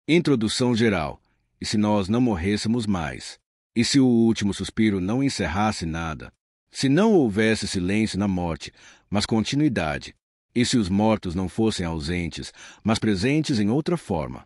Introdução geral. E se nós não morrêssemos mais? E se o último suspiro não encerrasse nada? Se não houvesse silêncio na morte, mas continuidade? E se os mortos não fossem ausentes, mas presentes em outra forma?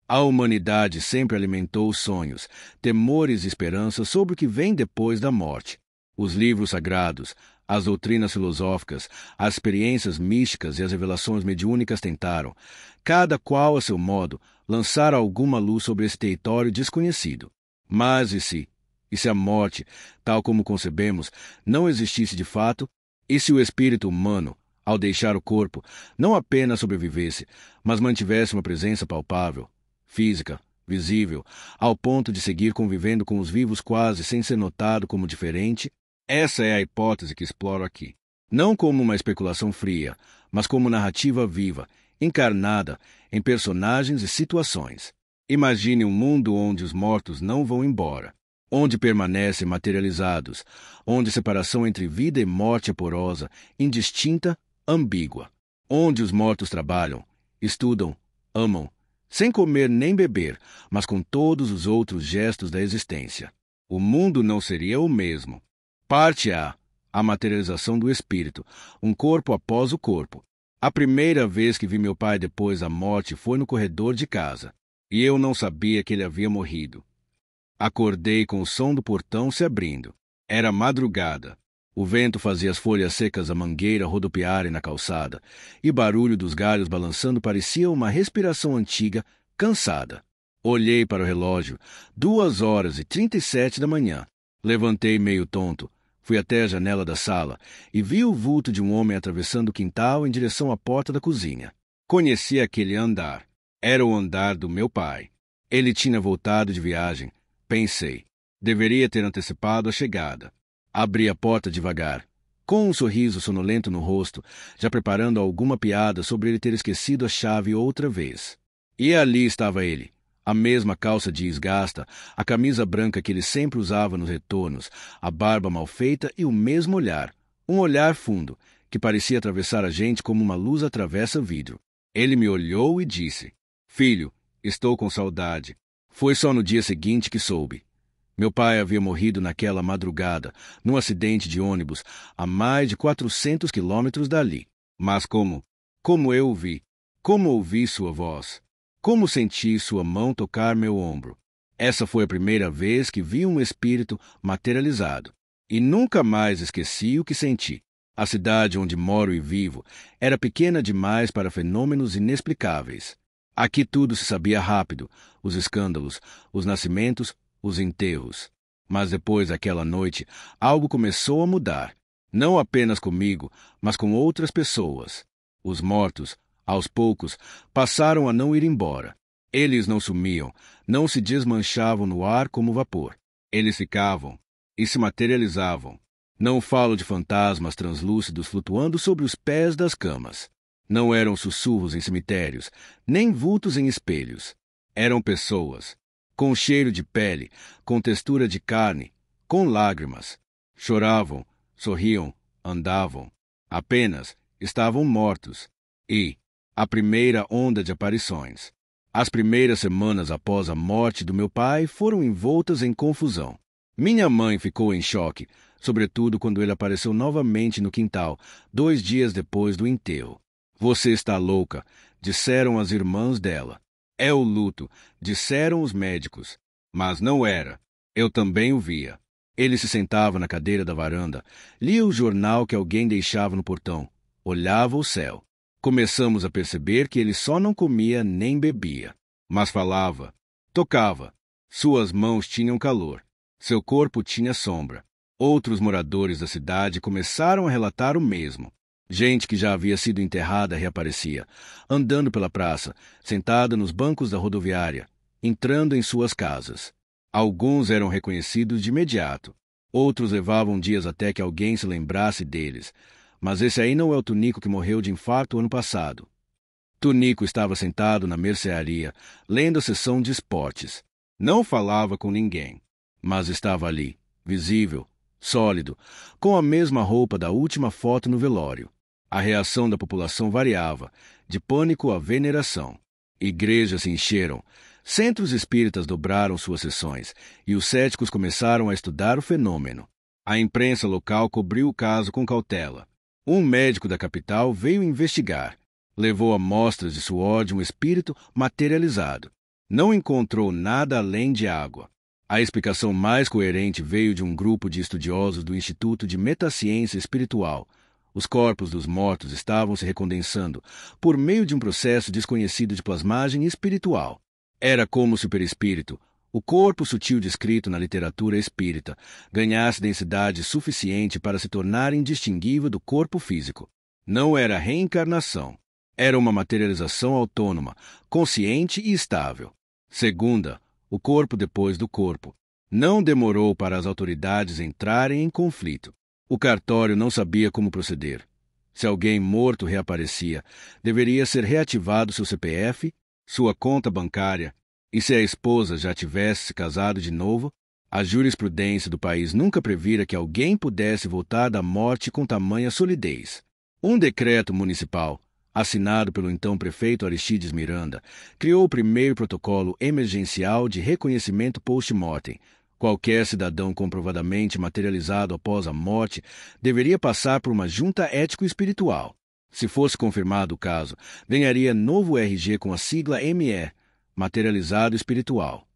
A humanidade sempre alimentou sonhos, temores e esperanças sobre o que vem depois da morte. Os livros sagrados, as doutrinas filosóficas, as experiências místicas e as revelações mediúnicas tentaram, cada qual a seu modo, lançar alguma luz sobre esse território desconhecido. Mas e se? E se a morte, tal como concebemos, não existisse de fato? E se o espírito humano, ao deixar o corpo, não apenas sobrevivesse, mas mantivesse uma presença palpável, física, visível, ao ponto de seguir convivendo com os vivos quase sem ser notado como diferente? Essa é a hipótese que exploro aqui. Não como uma especulação fria, mas como narrativa viva, encarnada em personagens e situações. Imagine um mundo onde os mortos não vão embora, onde permanecem materializados, onde a separação entre vida e morte é porosa, indistinta, ambígua, onde os mortos trabalham, estudam, amam, sem comer nem beber, mas com todos os outros gestos da existência. O mundo não seria o mesmo. Parte A. A materialização do espírito, um corpo após o corpo. A primeira vez que vi meu pai depois da morte foi no corredor de casa, e eu não sabia que ele havia morrido. Acordei com o som do portão se abrindo. Era madrugada. O vento fazia as folhas secas da mangueira rodopiarem na calçada, e o barulho dos galhos balançando parecia uma respiração antiga, cansada. Olhei para o relógio, 2h37 da manhã. Levantei meio tonto. Fui até a janela da sala e vi o vulto de um homem atravessando o quintal em direção à porta da cozinha. Conhecia aquele andar. Era o andar do meu pai. Ele tinha voltado de viagem. Pensei. Deveria ter antecipado a chegada. Abri a porta devagar, com um sorriso sonolento no rosto, já preparando alguma piada sobre ele ter esquecido a chave outra vez. E ali estava ele. A mesma calça jeans gasta, a camisa branca que ele sempre usava nos retornos, a barba mal feita e o mesmo olhar, um olhar fundo, que parecia atravessar a gente como uma luz atravessa vidro. Ele me olhou e disse: "Filho, estou com saudade." Foi só no dia seguinte que soube. Meu pai havia morrido naquela madrugada, num acidente de ônibus, a mais de 400 quilômetros dali. Mas como? Como eu o vi? Como ouvi sua voz? Como senti sua mão tocar meu ombro? Essa foi a primeira vez que vi um espírito materializado. E nunca mais esqueci o que senti. A cidade onde moro e vivo era pequena demais para fenômenos inexplicáveis. Aqui tudo se sabia rápido, os escândalos, os nascimentos, os enterros. Mas depois daquela noite, algo começou a mudar. Não apenas comigo, mas com outras pessoas. Os mortos, aos poucos, passaram a não ir embora. Eles não sumiam, não se desmanchavam no ar como vapor. Eles ficavam e se materializavam. Não falo de fantasmas translúcidos flutuando sobre os pés das camas. Não eram sussurros em cemitérios, nem vultos em espelhos. Eram pessoas, com cheiro de pele, com textura de carne, com lágrimas. Choravam, sorriam, andavam. Apenas estavam mortos. E a primeira onda de aparições. As primeiras semanas após a morte do meu pai foram envoltas em confusão. Minha mãe ficou em choque, sobretudo quando ele apareceu novamente no quintal, 2 dias depois do enterro. "Você está louca", disseram as irmãs dela. "É o luto", disseram os médicos. Mas não era. Eu também o via. Ele se sentava na cadeira da varanda, lia o jornal que alguém deixava no portão, olhava o céu. Começamos a perceber que ele só não comia nem bebia, mas falava, tocava. Suas mãos tinham calor, seu corpo tinha sombra. Outros moradores da cidade começaram a relatar o mesmo. Gente que já havia sido enterrada reaparecia, andando pela praça, sentada nos bancos da rodoviária, entrando em suas casas. Alguns eram reconhecidos de imediato. Outros levavam dias até que alguém se lembrasse deles. Mas esse aí não é o Tunico que morreu de infarto ano passado. Tunico estava sentado na mercearia, lendo a seção de esportes. Não falava com ninguém, mas estava ali, visível, sólido, com a mesma roupa da última foto no velório. A reação da população variava, de pânico a veneração. Igrejas se encheram, centros espíritas dobraram suas sessões, e os céticos começaram a estudar o fenômeno. A imprensa local cobriu o caso com cautela. Um médico da capital veio investigar. Levou amostras de suor de um espírito materializado. Não encontrou nada além de água. A explicação mais coerente veio de um grupo de estudiosos do Instituto de Metaciência Espiritual. Os corpos dos mortos estavam se recondensando por meio de um processo desconhecido de plasmagem espiritual. Era como se o perispírito, o corpo sutil descrito na literatura espírita, ganhasse densidade suficiente para se tornar indistinguível do corpo físico. Não era reencarnação. Era uma materialização autônoma, consciente e estável. Segunda, o corpo depois do corpo. Não demorou para as autoridades entrarem em conflito. O cartório não sabia como proceder. Se alguém morto reaparecia, deveria ser reativado seu CPF, sua conta bancária, e se a esposa já tivesse se casado de novo, a jurisprudência do país nunca previra que alguém pudesse voltar da morte com tamanha solidez. Um decreto municipal, assinado pelo então prefeito Aristides Miranda, criou o primeiro protocolo emergencial de reconhecimento post-mortem. Qualquer cidadão comprovadamente materializado após a morte deveria passar por uma junta ético-espiritual. Se fosse confirmado o caso, ganharia novo RG com a sigla ME, materializado espiritual.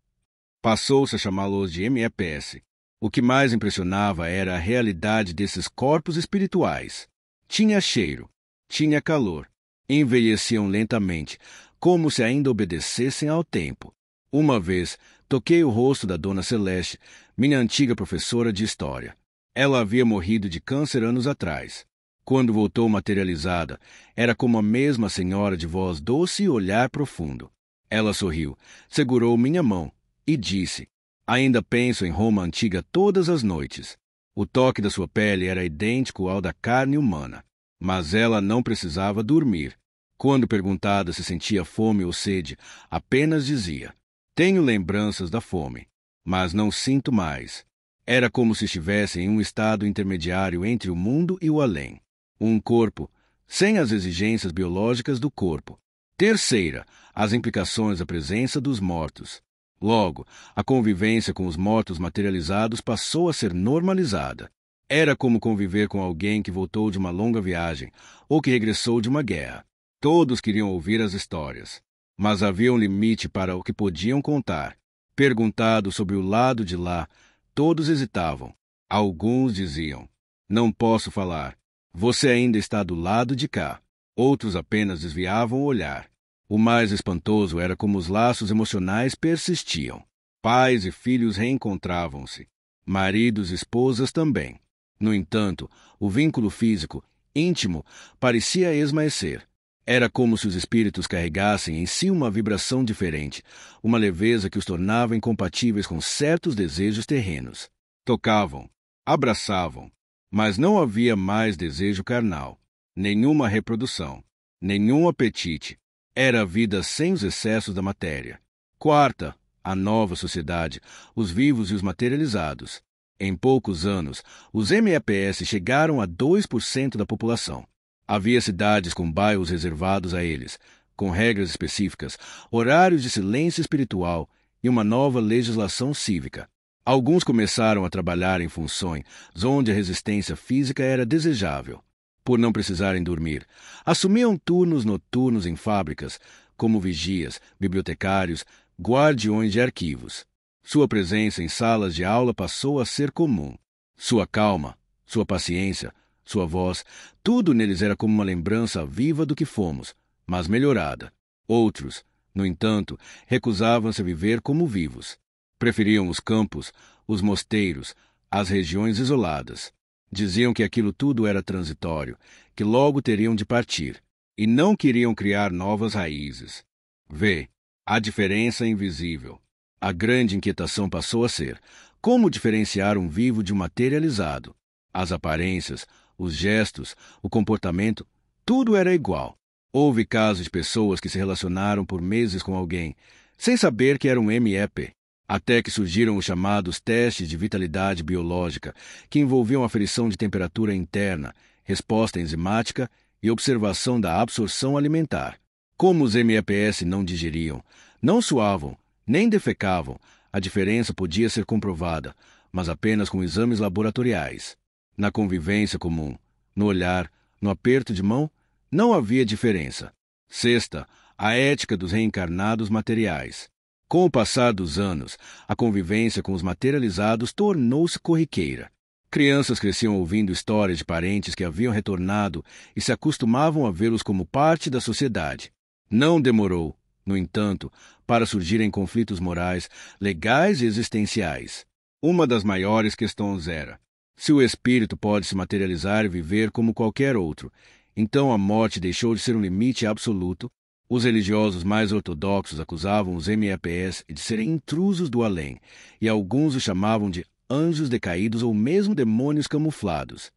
Passou-se a chamá-los de MEPS. O que mais impressionava era a realidade desses corpos espirituais. Tinha cheiro, tinha calor. Envelheciam lentamente, como se ainda obedecessem ao tempo. Uma vez, toquei o rosto da Dona Celeste, minha antiga professora de história. Ela havia morrido de câncer anos atrás. Quando voltou materializada, era como a mesma senhora de voz doce e olhar profundo. Ela sorriu, segurou minha mão e disse: "Ainda penso em Roma antiga todas as noites." O toque da sua pele era idêntico ao da carne humana. Mas ela não precisava dormir. Quando perguntada se sentia fome ou sede, apenas dizia: "Tenho lembranças da fome, mas não sinto mais." Era como se estivesse em um estado intermediário entre o mundo e o além. Um corpo, sem as exigências biológicas do corpo. Terceira, as implicações da presença dos mortos. Logo, a convivência com os mortos materializados passou a ser normalizada. Era como conviver com alguém que voltou de uma longa viagem ou que regressou de uma guerra. Todos queriam ouvir as histórias, mas havia um limite para o que podiam contar. Perguntado sobre o lado de lá, todos hesitavam. Alguns diziam: "Não posso falar. Você ainda está do lado de cá." Outros apenas desviavam o olhar. O mais espantoso era como os laços emocionais persistiam. Pais e filhos reencontravam-se. Maridos e esposas também. No entanto, o vínculo físico, íntimo, parecia esmaecer. Era como se os espíritos carregassem em si uma vibração diferente, uma leveza que os tornava incompatíveis com certos desejos terrenos. Tocavam, abraçavam, mas não havia mais desejo carnal, nenhuma reprodução, nenhum apetite. Era a vida sem os excessos da matéria. Quarta, a nova sociedade, os vivos e os materializados. Em poucos anos, os MEPS chegaram a 2% da população. Havia cidades com bairros reservados a eles, com regras específicas, horários de silêncio espiritual e uma nova legislação cívica. Alguns começaram a trabalhar em funções onde a resistência física era desejável. Por não precisarem dormir, assumiam turnos noturnos em fábricas, como vigias, bibliotecários, guardiões de arquivos. Sua presença em salas de aula passou a ser comum. Sua calma, sua paciência, sua voz, tudo neles era como uma lembrança viva do que fomos, mas melhorada. Outros, no entanto, recusavam-se a viver como vivos. Preferiam os campos, os mosteiros, as regiões isoladas. Diziam que aquilo tudo era transitório, que logo teriam de partir, e não queriam criar novas raízes. Vê, a diferença invisível. A grande inquietação passou a ser: como diferenciar um vivo de um materializado? As aparências, os gestos, o comportamento, tudo era igual. Houve casos de pessoas que se relacionaram por meses com alguém, sem saber que era um MEP, até que surgiram os chamados testes de vitalidade biológica, que envolviam aferição de temperatura interna, resposta enzimática e observação da absorção alimentar. Como os MEPS não digeriam, não suavam, nem defecavam, a diferença podia ser comprovada, mas apenas com exames laboratoriais. Na convivência comum, no olhar, no aperto de mão, não havia diferença. Sexta, a ética dos reencarnados materiais. Com o passar dos anos, a convivência com os materializados tornou-se corriqueira. Crianças cresciam ouvindo histórias de parentes que haviam retornado e se acostumavam a vê-los como parte da sociedade. Não demorou, no entanto, para surgirem conflitos morais, legais e existenciais. Uma das maiores questões era: se o espírito pode se materializar e viver como qualquer outro, então a morte deixou de ser um limite absoluto. Os religiosos mais ortodoxos acusavam os MEPS de serem intrusos do além, e alguns os chamavam de anjos decaídos ou mesmo demônios camuflados.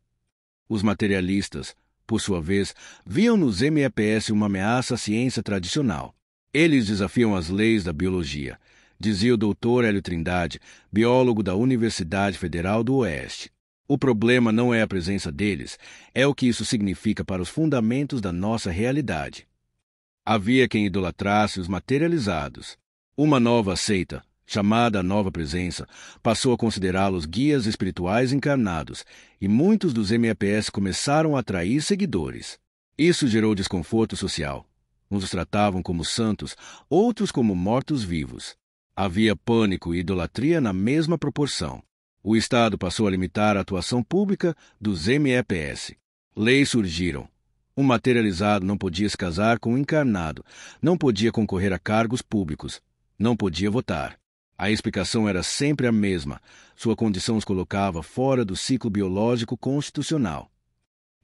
Os materialistas, por sua vez, viam nos MEPS uma ameaça à ciência tradicional. Eles desafiam as leis da biologia, dizia o Dr. Hélio Trindade, biólogo da Universidade Federal do Oeste. O problema não é a presença deles, é o que isso significa para os fundamentos da nossa realidade. Havia quem idolatrasse os materializados. Uma nova seita, chamada a Nova Presença, passou a considerá-los guias espirituais encarnados, e muitos dos MEPS começaram a atrair seguidores. Isso gerou desconforto social. Uns os tratavam como santos, outros como mortos-vivos. Havia pânico e idolatria na mesma proporção. O Estado passou a limitar a atuação pública dos MEPS. Leis surgiram. Um materializado não podia se casar com um encarnado, não podia concorrer a cargos públicos, não podia votar. A explicação era sempre a mesma. Sua condição os colocava fora do ciclo biológico constitucional.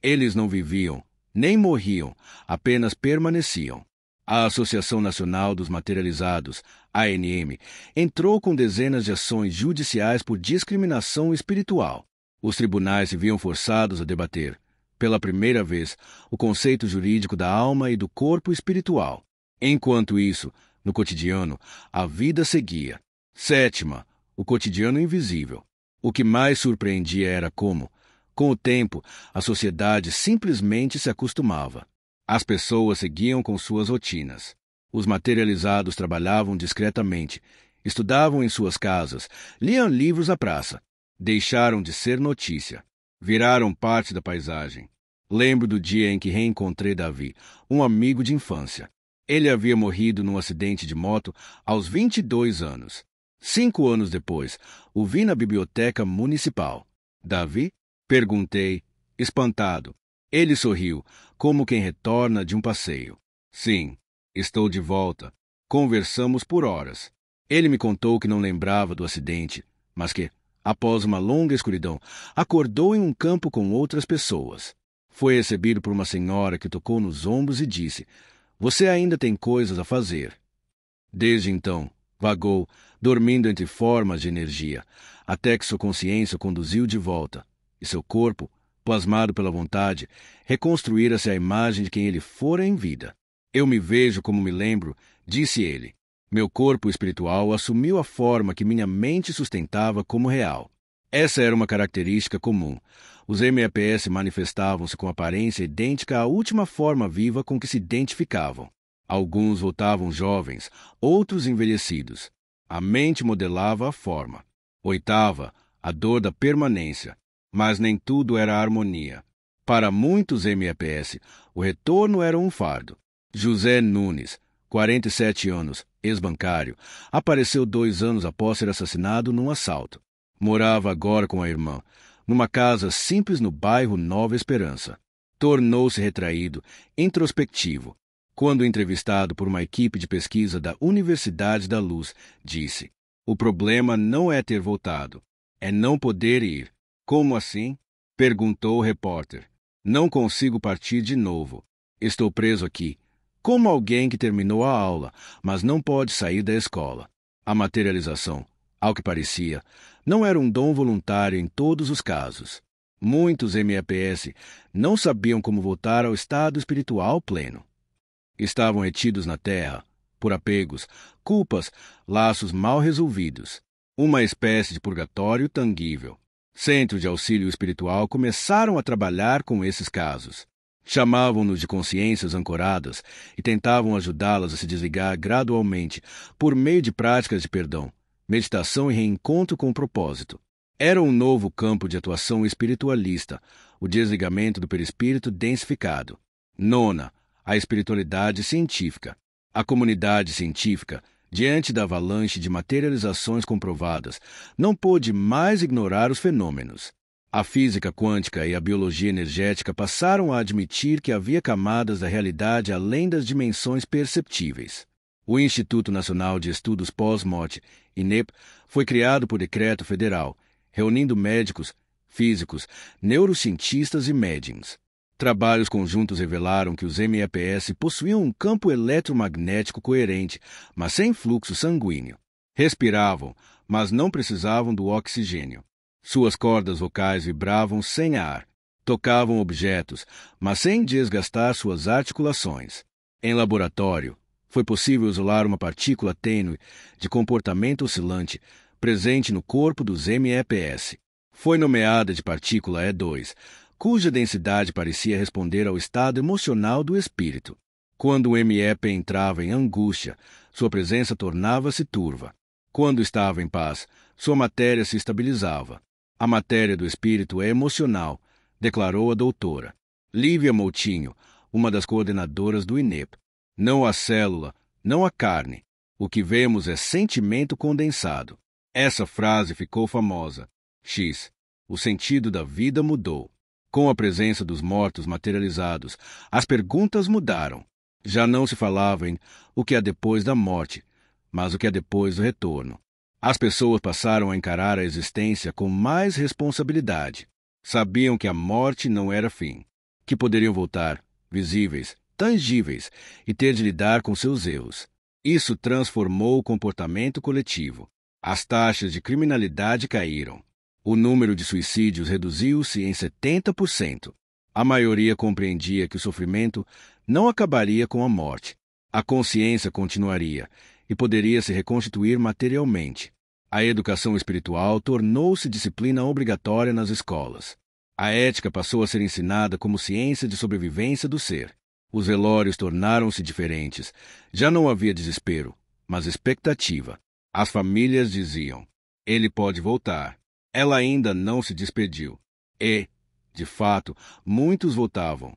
Eles não viviam, nem morriam, apenas permaneciam. A Associação Nacional dos Materializados, ANM, entrou com dezenas de ações judiciais por discriminação espiritual. Os tribunais se viam forçados a debater, pela primeira vez, o conceito jurídico da alma e do corpo espiritual. Enquanto isso, no cotidiano, a vida seguia. Sétima, o cotidiano invisível. O que mais surpreendia era como, com o tempo, a sociedade simplesmente se acostumava. As pessoas seguiam com suas rotinas. Os materializados trabalhavam discretamente, estudavam em suas casas, liam livros à praça. Deixaram de ser notícia. Viraram parte da paisagem. Lembro do dia em que reencontrei Davi, um amigo de infância. Ele havia morrido num acidente de moto aos 22 anos. 5 anos depois, o vi na biblioteca municipal. Davi? Perguntei, espantado. Ele sorriu, como quem retorna de um passeio. Sim, estou de volta. Conversamos por horas. Ele me contou que não lembrava do acidente, mas que, após uma longa escuridão, acordou em um campo com outras pessoas. Foi recebido por uma senhora que tocou nos ombros e disse: "Você ainda tem coisas a fazer." Desde então, vagou, dormindo entre formas de energia, até que sua consciência o conduziu de volta, e seu corpo, plasmado pela vontade, reconstruíra-se à imagem de quem ele fora em vida. "Eu me vejo como me lembro", disse ele. "Meu corpo espiritual assumiu a forma que minha mente sustentava como real." Essa era uma característica comum. Os MEPS manifestavam-se com aparência idêntica à última forma viva com que se identificavam. Alguns voltavam jovens, outros envelhecidos. A mente modelava a forma. Oitava, a dor da permanência. Mas nem tudo era harmonia. Para muitos MEPS, o retorno era um fardo. José Nunes, 47 anos, ex-bancário, apareceu 2 anos após ser assassinado num assalto. Morava agora com a irmã, numa casa simples no bairro Nova Esperança. Tornou-se retraído, introspectivo. Quando entrevistado por uma equipe de pesquisa da Universidade da Luz, disse: "O problema não é ter voltado, é não poder ir." "Como assim?" perguntou o repórter. "Não consigo partir de novo. Estou preso aqui, como alguém que terminou a aula, mas não pode sair da escola." A materialização, ao que parecia, não era um dom voluntário em todos os casos. Muitos MEPS não sabiam como voltar ao estado espiritual pleno. Estavam retidos na terra, por apegos, culpas, laços mal resolvidos. Uma espécie de purgatório tangível. Centros de auxílio espiritual começaram a trabalhar com esses casos. Chamavam-nos de consciências ancoradas e tentavam ajudá-las a se desligar gradualmente por meio de práticas de perdão, meditação e reencontro com o propósito. Era um novo campo de atuação espiritualista, o desligamento do perispírito densificado. Nona, a espiritualidade científica. A comunidade científica, diante da avalanche de materializações comprovadas, não pôde mais ignorar os fenômenos. A física quântica e a biologia energética passaram a admitir que havia camadas da realidade além das dimensões perceptíveis. O Instituto Nacional de Estudos Pós-Morte, INEP, foi criado por decreto federal, reunindo médicos, físicos, neurocientistas e médiums. Trabalhos conjuntos revelaram que os MEPS possuíam um campo eletromagnético coerente, mas sem fluxo sanguíneo. Respiravam, mas não precisavam do oxigênio. Suas cordas vocais vibravam sem ar. Tocavam objetos, mas sem desgastar suas articulações. Em laboratório, foi possível isolar uma partícula tênue de comportamento oscilante presente no corpo dos MEPS. Foi nomeada de partícula E2, cuja densidade parecia responder ao estado emocional do espírito. Quando o MEP entrava em angústia, sua presença tornava-se turva. Quando estava em paz, sua matéria se estabilizava. A matéria do espírito é emocional, declarou a doutora Lívia Moutinho, uma das coordenadoras do INEP. Não há célula, não há carne. O que vemos é sentimento condensado. Essa frase ficou famosa. X. O sentido da vida mudou. Com a presença dos mortos materializados, as perguntas mudaram. Já não se falava em o que há depois da morte, mas o que há depois do retorno. As pessoas passaram a encarar a existência com mais responsabilidade. Sabiam que a morte não era fim, que poderiam voltar, visíveis, tangíveis, e ter de lidar com seus erros. Isso transformou o comportamento coletivo. As taxas de criminalidade caíram. O número de suicídios reduziu-se em 70%. A maioria compreendia que o sofrimento não acabaria com a morte. A consciência continuaria e poderia se reconstituir materialmente. A educação espiritual tornou-se disciplina obrigatória nas escolas. A ética passou a ser ensinada como ciência de sobrevivência do ser. Os velórios tornaram-se diferentes. Já não havia desespero, mas expectativa. As famílias diziam: ele pode voltar. Ela ainda não se despediu. E, de fato, muitos voltavam.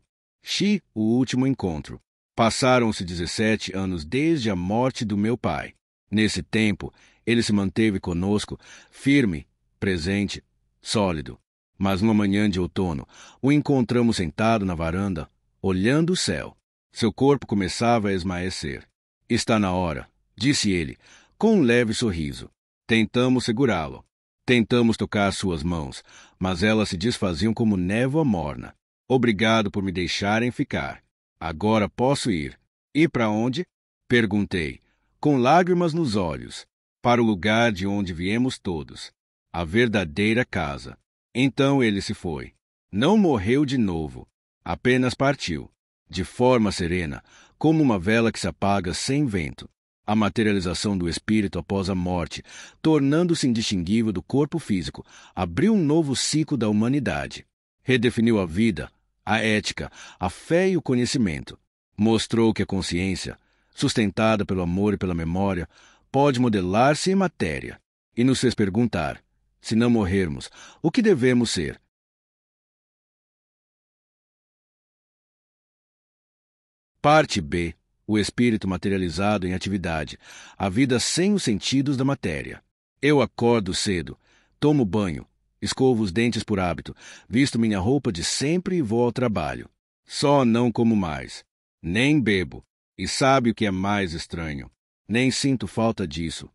O último encontro. Passaram-se 17 anos desde a morte do meu pai. Nesse tempo, ele se manteve conosco, firme, presente, sólido. Mas numa manhã de outono, o encontramos sentado na varanda, olhando o céu. Seu corpo começava a esmaecer. Está na hora, disse ele, com um leve sorriso. Tentamos segurá-lo. Tentamos tocar suas mãos, mas elas se desfaziam como névoa morna. Obrigado por me deixarem ficar. Agora posso ir. Ir para onde? Perguntei, com lágrimas nos olhos. Para o lugar de onde viemos todos. A verdadeira casa. Então ele se foi. Não morreu de novo. Apenas partiu. De forma serena, como uma vela que se apaga sem vento. A materialização do espírito após a morte, tornando-se indistinguível do corpo físico, abriu um novo ciclo da humanidade. Redefiniu a vida, a ética, a fé e o conhecimento. Mostrou que a consciência, sustentada pelo amor e pela memória, pode modelar-se em matéria. E nos fez perguntar: se não morrermos, o que devemos ser? Parte B. O espírito materializado em atividade, a vida sem os sentidos da matéria. Eu acordo cedo, tomo banho, escovo os dentes por hábito, visto minha roupa de sempre e vou ao trabalho. Só não como mais, nem bebo, e sabe o que é mais estranho? Nem sinto falta disso.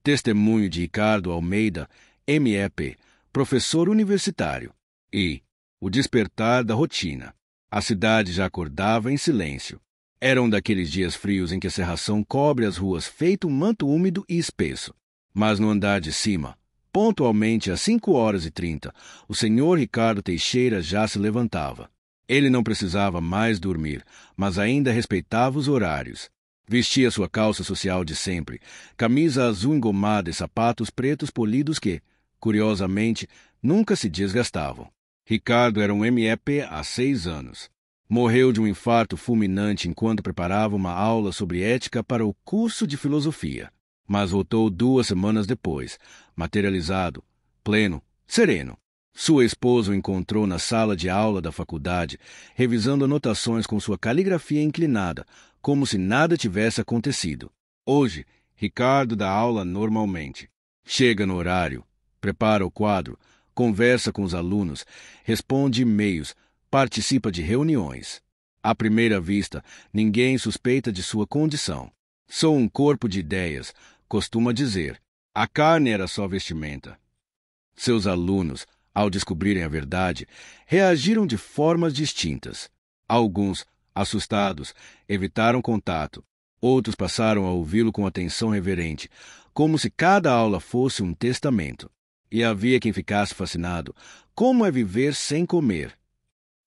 Testemunho de Ricardo Almeida, MEP, professor universitário. E o despertar da rotina. A cidade já acordava em silêncio. Eram daqueles dias frios em que a cerração cobre as ruas feito um manto úmido e espesso. Mas no andar de cima, pontualmente às 5h30, o senhor Ricardo Teixeira já se levantava. Ele não precisava mais dormir, mas ainda respeitava os horários. Vestia sua calça social de sempre, camisa azul engomada e sapatos pretos polidos que, curiosamente, nunca se desgastavam. Ricardo era um MEP há 6 anos. Morreu de um infarto fulminante enquanto preparava uma aula sobre ética para o curso de filosofia, mas voltou 2 semanas depois, materializado, pleno, sereno. Sua esposa o encontrou na sala de aula da faculdade, revisando anotações com sua caligrafia inclinada, como se nada tivesse acontecido. Hoje, Ricardo dá aula normalmente. Chega no horário, prepara o quadro, conversa com os alunos, responde e-mails, participa de reuniões. À primeira vista, ninguém suspeita de sua condição. Sou um corpo de ideias, costuma dizer. A carne era só vestimenta. Seus alunos, ao descobrirem a verdade, reagiram de formas distintas. Alguns, assustados, evitaram contato. Outros passaram a ouvi-lo com atenção reverente, como se cada aula fosse um testamento. E havia quem ficasse fascinado. Como é viver sem comer?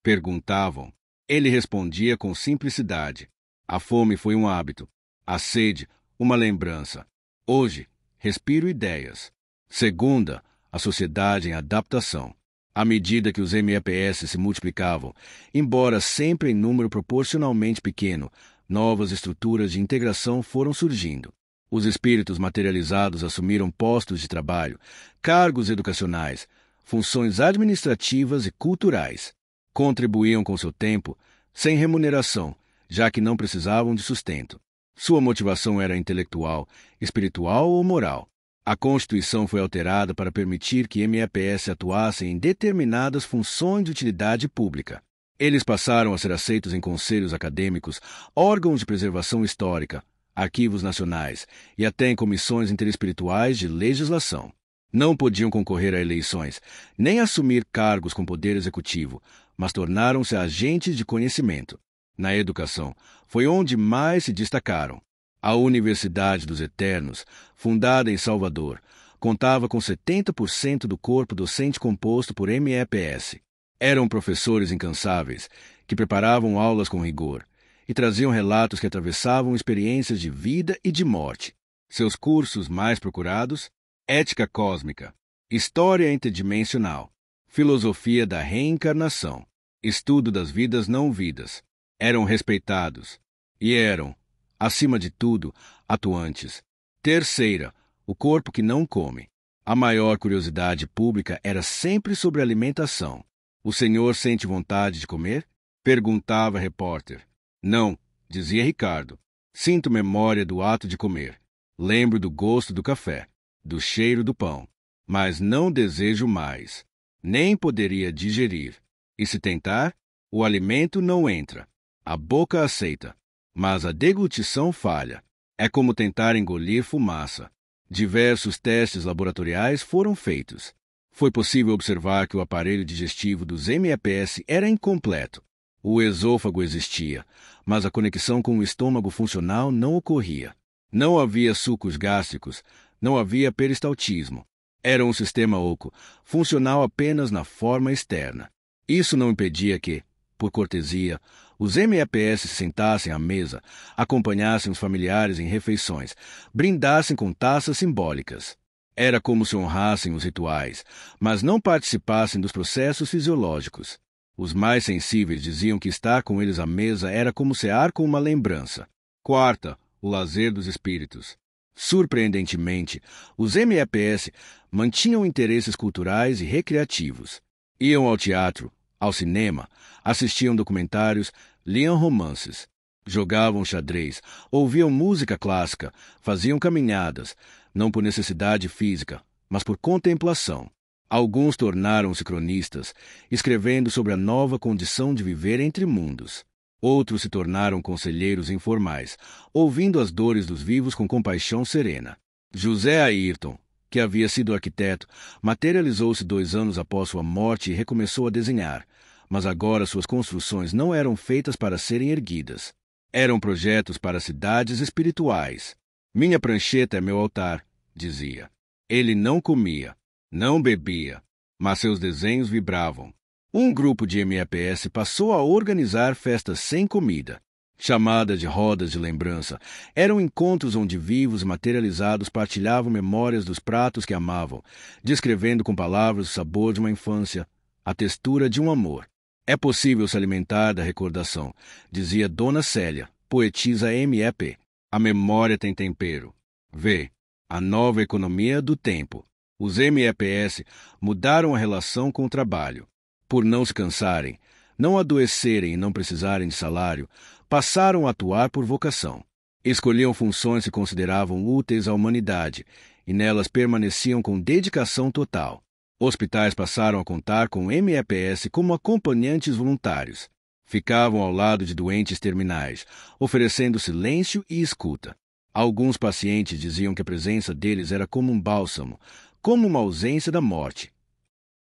Perguntavam. Ele respondia com simplicidade. A fome foi um hábito. A sede, uma lembrança. Hoje, respiro ideias. Segunda, a sociedade em adaptação. À medida que os MEPS se multiplicavam, embora sempre em número proporcionalmente pequeno, novas estruturas de integração foram surgindo. Os espíritos materializados assumiram postos de trabalho, cargos educacionais, funções administrativas e culturais. Contribuíam com seu tempo, sem remuneração, já que não precisavam de sustento. Sua motivação era intelectual, espiritual ou moral. A Constituição foi alterada para permitir que MEPS atuassem em determinadas funções de utilidade pública. Eles passaram a ser aceitos em conselhos acadêmicos, órgãos de preservação histórica, arquivos nacionais e até em comissões interespirituais de legislação. Não podiam concorrer a eleições, nem assumir cargos com poder executivo, mas tornaram-se agentes de conhecimento. Na educação, foi onde mais se destacaram. A Universidade dos Eternos, fundada em Salvador, contava com 70% do corpo docente composto por MEPS. Eram professores incansáveis, que preparavam aulas com rigor e traziam relatos que atravessavam experiências de vida e de morte. Seus cursos mais procurados: Ética Cósmica, História Interdimensional, Filosofia da Reencarnação, Estudo das Vidas Não-Vidas. Eram respeitados e eram, acima de tudo, atuantes. Terceira, o corpo que não come. A maior curiosidade pública era sempre sobre alimentação. O senhor sente vontade de comer? Perguntava a repórter. Não, dizia Ricardo. Sinto memória do ato de comer. Lembro do gosto do café, do cheiro do pão. Mas não desejo mais. Nem poderia digerir. E se tentar, o alimento não entra. A boca aceita, mas a deglutição falha. É como tentar engolir fumaça. Diversos testes laboratoriais foram feitos. Foi possível observar que o aparelho digestivo dos MEPS era incompleto. O esôfago existia, mas a conexão com o estômago funcional não ocorria. Não havia sucos gástricos, não havia peristaltismo. Era um sistema oco, funcional apenas na forma externa. Isso não impedia que, por cortesia, os MEPS se sentassem à mesa, acompanhassem os familiares em refeições, brindassem com taças simbólicas. Era como se honrassem os rituais, mas não participassem dos processos fisiológicos. Os mais sensíveis diziam que estar com eles à mesa era como cear com uma lembrança. Quarta, o lazer dos espíritos. Surpreendentemente, os MEPS mantinham interesses culturais e recreativos. Iam ao teatro, ao cinema, assistiam documentários, liam romances, jogavam xadrez, ouviam música clássica, faziam caminhadas, não por necessidade física, mas por contemplação. Alguns tornaram-se cronistas, escrevendo sobre a nova condição de viver entre mundos. Outros se tornaram conselheiros informais, ouvindo as dores dos vivos com compaixão serena. José Ayrton, que havia sido arquiteto, materializou-se 2 anos após sua morte e recomeçou a desenhar, mas agora suas construções não eram feitas para serem erguidas. Eram projetos para cidades espirituais. Minha prancheta é meu altar, dizia. Ele não comia, não bebia, mas seus desenhos vibravam. Um grupo de MEPS passou a organizar festas sem comida, chamadas de rodas de lembrança. Eram encontros onde vivos e materializados partilhavam memórias dos pratos que amavam, descrevendo com palavras o sabor de uma infância, a textura de um amor. É possível se alimentar da recordação, dizia Dona Célia, poetisa MEP. A memória tem tempero. V. A nova economia do tempo. Os MEPS mudaram a relação com o trabalho. Por não se cansarem, não adoecerem e não precisarem de salário, passaram a atuar por vocação. Escolhiam funções que consideravam úteis à humanidade e nelas permaneciam com dedicação total. Hospitais passaram a contar com MEPS como acompanhantes voluntários. Ficavam ao lado de doentes terminais, oferecendo silêncio e escuta. Alguns pacientes diziam que a presença deles era como um bálsamo, como uma ausência da morte.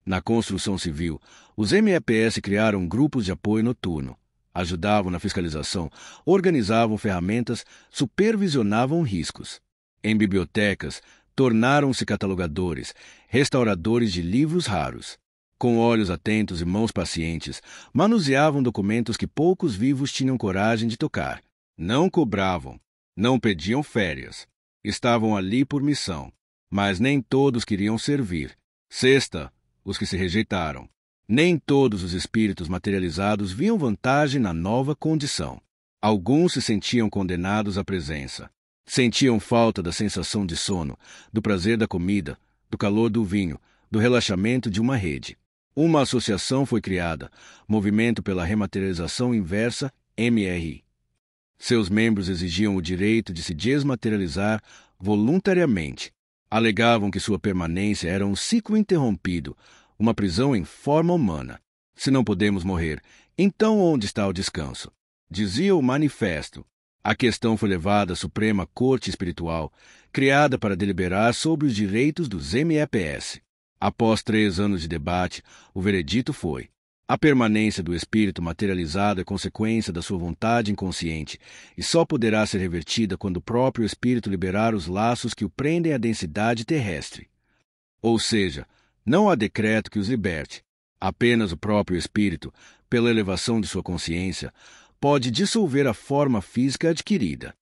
Na construção civil, os MEPS criaram grupos de apoio noturno. Ajudavam na fiscalização, organizavam ferramentas, supervisionavam riscos. Em bibliotecas, tornaram-se catalogadores, restauradores de livros raros. Com olhos atentos e mãos pacientes, manuseavam documentos que poucos vivos tinham coragem de tocar. Não cobravam, não pediam férias. Estavam ali por missão, mas nem todos queriam servir. Sexta, os que se rejeitaram. Nem todos os espíritos materializados viam vantagem na nova condição. Alguns se sentiam condenados à presença. Sentiam falta da sensação de sono, do prazer da comida, do calor do vinho, do relaxamento de uma rede. Uma associação foi criada, Movimento pela Rematerialização Inversa, MRI. Seus membros exigiam o direito de se desmaterializar voluntariamente. Alegavam que sua permanência era um ciclo interrompido, uma prisão em forma humana. Se não podemos morrer, então onde está o descanso? Dizia o manifesto. A questão foi levada à Suprema Corte Espiritual, criada para deliberar sobre os direitos dos MEPS. Após 3 anos de debate, o veredito foi: a permanência do espírito materializado é consequência da sua vontade inconsciente e só poderá ser revertida quando o próprio espírito liberar os laços que o prendem à densidade terrestre. Ou seja, não há decreto que os liberte. Apenas o próprio espírito, pela elevação de sua consciência, pode dissolver a forma física adquirida.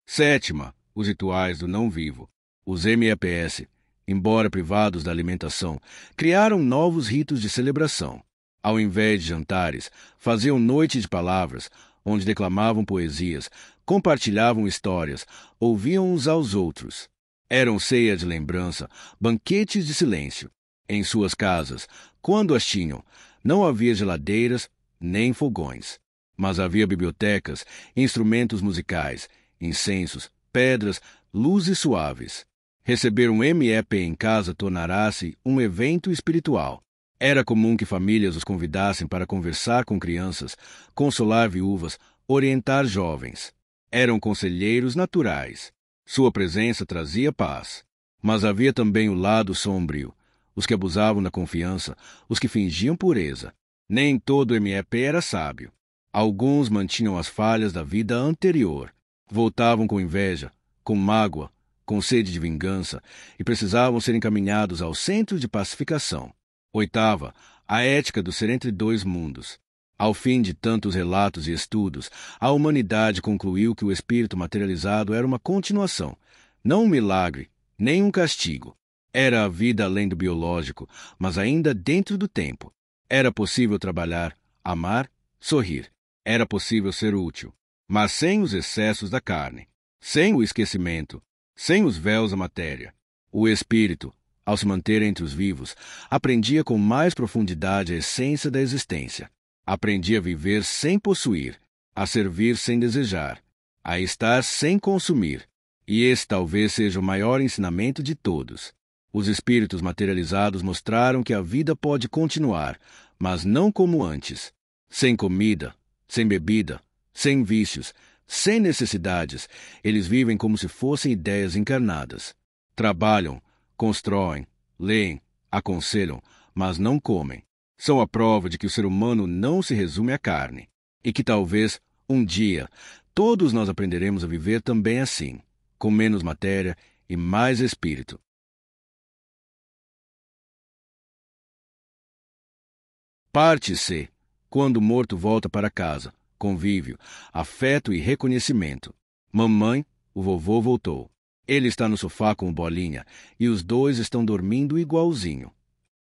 Sétima, os rituais do não-vivo. Os MEPS, embora privados da alimentação, criaram novos ritos de celebração. Ao invés de jantares, faziam noite de palavras, onde declamavam poesias, compartilhavam histórias, ouviam uns aos outros. Eram ceia de lembrança, banquetes de silêncio. Em suas casas, quando as tinham, não havia geladeiras nem fogões. Mas havia bibliotecas, instrumentos musicais, incensos, pedras, luzes suaves. Receber um MEP em casa tornará-se um evento espiritual. Era comum que famílias os convidassem para conversar com crianças, consolar viúvas, orientar jovens. Eram conselheiros naturais. Sua presença trazia paz. Mas havia também o lado sombrio, os que abusavam da confiança, os que fingiam pureza. Nem todo MEP era sábio. Alguns mantinham as falhas da vida anterior. Voltavam com inveja, com mágoa, com sede de vingança e precisavam ser encaminhados ao centro de pacificação. Oitava, a ética do ser entre dois mundos. Ao fim de tantos relatos e estudos, a humanidade concluiu que o espírito materializado era uma continuação, não um milagre, nem um castigo. Era a vida além do biológico, mas ainda dentro do tempo. Era possível trabalhar, amar, sorrir. Era possível ser útil, mas sem os excessos da carne, sem o esquecimento, sem os véus da matéria. O espírito, ao se manter entre os vivos, aprendia com mais profundidade a essência da existência. Aprendia a viver sem possuir, a servir sem desejar, a estar sem consumir. E esse talvez seja o maior ensinamento de todos. Os espíritos materializados mostraram que a vida pode continuar, mas não como antes. Sem comida, sem bebida, sem vícios, sem necessidades, eles vivem como se fossem ideias encarnadas. Trabalham, constroem, leem, aconselham, mas não comem. São a prova de que o ser humano não se resume à carne. E que talvez, um dia, todos nós aprenderemos a viver também assim, com menos matéria e mais espírito. Parte C. Quando o morto volta para casa. Convívio, afeto e reconhecimento. Mamãe, o vovô voltou. Ele está no sofá com o Bolinha e os dois estão dormindo igualzinho.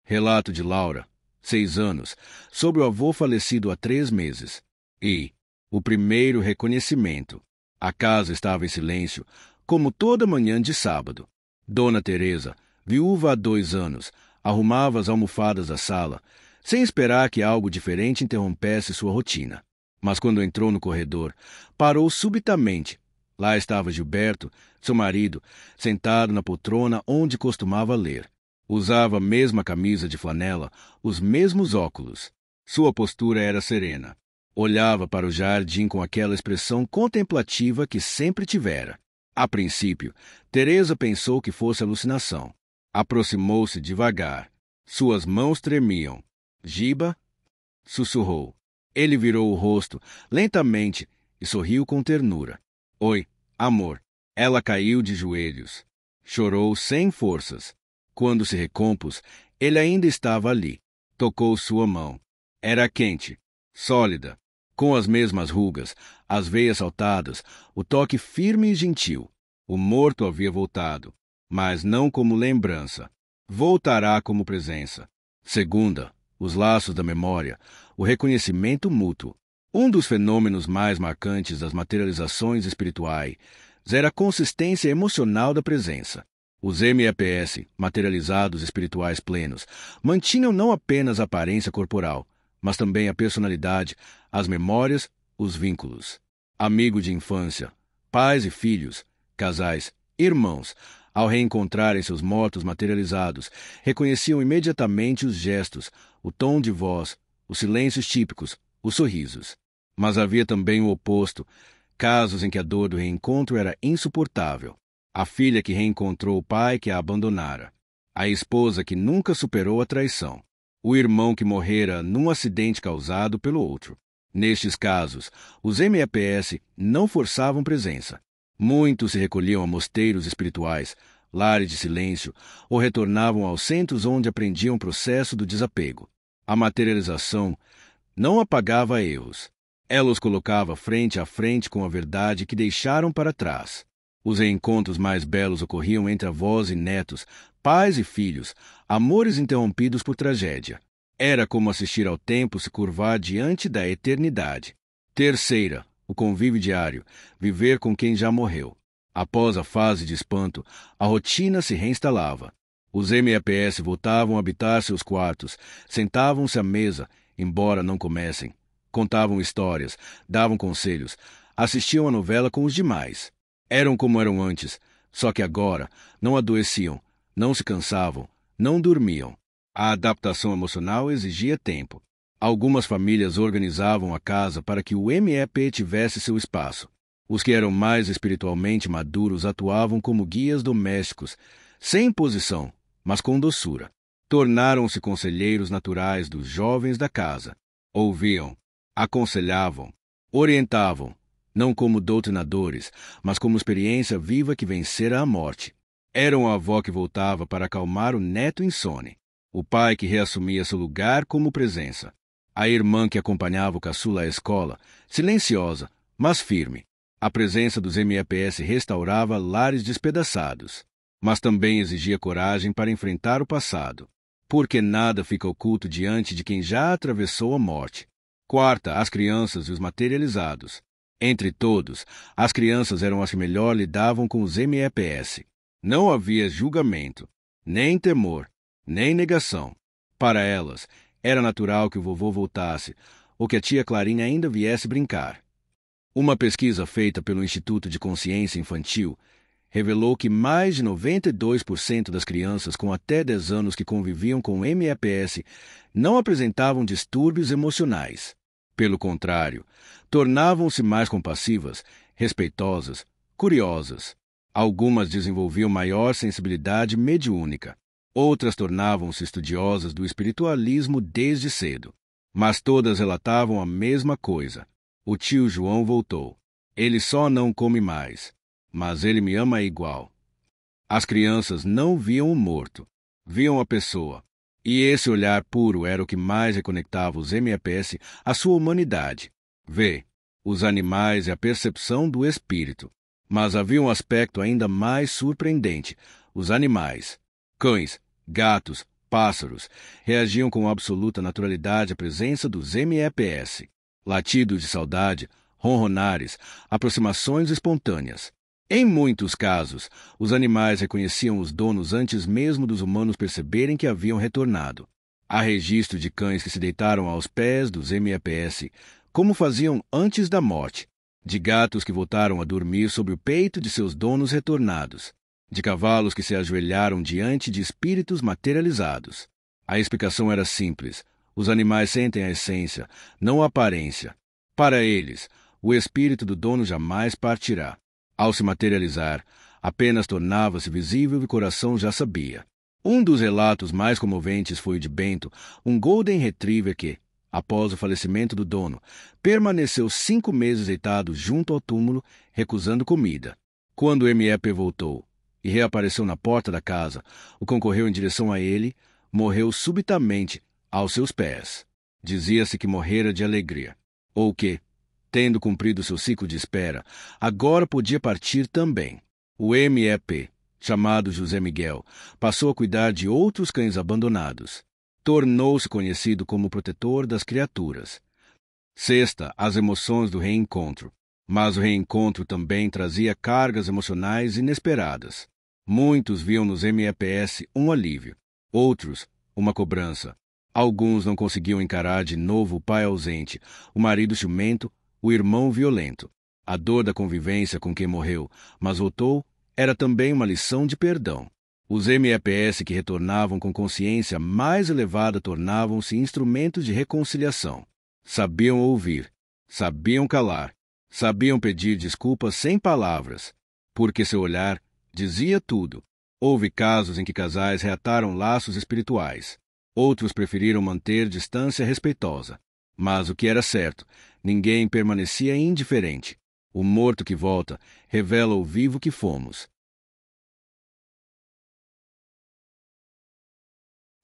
Relato de Laura, 6 anos, sobre o avô falecido há 3 meses. E o primeiro reconhecimento. A casa estava em silêncio, como toda manhã de sábado. Dona Teresa, viúva há 2 anos, arrumava as almofadas da sala, sem esperar que algo diferente interrompesse sua rotina. Mas quando entrou no corredor, parou subitamente. Lá estava Gilberto, seu marido, sentado na poltrona onde costumava ler. Usava a mesma camisa de flanela, os mesmos óculos. Sua postura era serena. Olhava para o jardim com aquela expressão contemplativa que sempre tivera. A princípio, Teresa pensou que fosse alucinação. Aproximou-se devagar. Suas mãos tremiam. Giba? Sussurrou. Ele virou o rosto, lentamente, e sorriu com ternura. Oi, amor. Ela caiu de joelhos. Chorou sem forças. Quando se recompôs, ele ainda estava ali. Tocou sua mão. Era quente, sólida, com as mesmas rugas, as veias saltadas, o toque firme e gentil. O morto havia voltado, mas não como lembrança. Voltará como presença. Segunda, os laços da memória, o reconhecimento mútuo. Um dos fenômenos mais marcantes das materializações espirituais era a consistência emocional da presença. Os MEPS, materializados espirituais plenos, mantinham não apenas a aparência corporal, mas também a personalidade, as memórias, os vínculos. Amigo de infância, pais e filhos, casais, irmãos, ao reencontrarem seus mortos materializados, reconheciam imediatamente os gestos, o tom de voz, os silêncios típicos, os sorrisos. Mas havia também o oposto, casos em que a dor do reencontro era insuportável. A filha que reencontrou o pai que a abandonara. A esposa que nunca superou a traição. O irmão que morrera num acidente causado pelo outro. Nestes casos, os MEPS não forçavam presença. Muitos se recolhiam a mosteiros espirituais, lares de silêncio, ou retornavam aos centros onde aprendiam o processo do desapego. A materialização não apagava erros. Ela os colocava frente a frente com a verdade que deixaram para trás. Os reencontros mais belos ocorriam entre avós e netos, pais e filhos, amores interrompidos por tragédia. Era como assistir ao tempo se curvar diante da eternidade. Terceira, o convívio diário, viver com quem já morreu. Após a fase de espanto, a rotina se reinstalava. Os MEPS voltavam a habitar seus quartos, sentavam-se à mesa, embora não comessem. Contavam histórias, davam conselhos, assistiam a novela com os demais. Eram como eram antes, só que agora não adoeciam, não se cansavam, não dormiam. A adaptação emocional exigia tempo. Algumas famílias organizavam a casa para que o MEP tivesse seu espaço. Os que eram mais espiritualmente maduros atuavam como guias domésticos, sem imposição, mas com doçura. Tornaram-se conselheiros naturais dos jovens da casa. Ouviam, aconselhavam, orientavam, não como doutrinadores, mas como experiência viva que vencera a morte. Eram a avó que voltava para acalmar o neto insone, o pai que reassumia seu lugar como presença, a irmã que acompanhava o caçula à escola, silenciosa, mas firme. A presença dos MEPS restaurava lares despedaçados, mas também exigia coragem para enfrentar o passado, porque nada fica oculto diante de quem já atravessou a morte. Quarta, as crianças e os materializados. Entre todos, as crianças eram as que melhor lidavam com os MEPS. Não havia julgamento, nem temor, nem negação. Para elas, era natural que o vovô voltasse, ou que a tia Clarinha ainda viesse brincar. Uma pesquisa feita pelo Instituto de Consciência Infantil revelou que mais de 92% das crianças com até 10 anos que conviviam com MEPS não apresentavam distúrbios emocionais. Pelo contrário, tornavam-se mais compassivas, respeitosas, curiosas. Algumas desenvolviam maior sensibilidade mediúnica. Outras tornavam-se estudiosas do espiritualismo desde cedo. Mas todas relatavam a mesma coisa. O tio João voltou. Ele só não come mais, mas ele me ama igual. As crianças não viam o morto, viam a pessoa. E esse olhar puro era o que mais reconectava os MEPS à sua humanidade. Vê, os animais e a percepção do espírito. Mas havia um aspecto ainda mais surpreendente. Os animais, cães, gatos, pássaros, reagiam com absoluta naturalidade à presença dos MEPS. Latidos de saudade, ronronares, aproximações espontâneas. Em muitos casos, os animais reconheciam os donos antes mesmo dos humanos perceberem que haviam retornado. Há registro de cães que se deitaram aos pés dos MEPS, como faziam antes da morte, de gatos que voltaram a dormir sobre o peito de seus donos retornados, de cavalos que se ajoelharam diante de espíritos materializados. A explicação era simples. Os animais sentem a essência, não a aparência. Para eles, o espírito do dono jamais partirá. Ao se materializar, apenas tornava-se visível e o coração já sabia. Um dos relatos mais comoventes foi o de Bento, um Golden Retriever que, após o falecimento do dono, permaneceu 5 meses deitado junto ao túmulo, recusando comida. Quando o MEP voltou e reapareceu na porta da casa, o concorreu em direção a ele, morreu subitamente aos seus pés. Dizia-se que morrera de alegria, ou que, tendo cumprido seu ciclo de espera, agora podia partir também. O MEP, chamado José Miguel, passou a cuidar de outros cães abandonados. Tornou-se conhecido como protetor das criaturas. Sexta, as emoções do reencontro. Mas o reencontro também trazia cargas emocionais inesperadas. Muitos viam nos MEPS um alívio, outros, uma cobrança. Alguns não conseguiam encarar de novo o pai ausente, o marido ciumento, o irmão violento. A dor da convivência com quem morreu, mas voltou, era também uma lição de perdão. Os MEPS que retornavam com consciência mais elevada tornavam-se instrumentos de reconciliação. Sabiam ouvir, sabiam calar, sabiam pedir desculpas sem palavras, porque seu olhar dizia tudo. Houve casos em que casais reataram laços espirituais. Outros preferiram manter distância respeitosa. Mas o que era certo, ninguém permanecia indiferente. O morto que volta revela o vivo que fomos.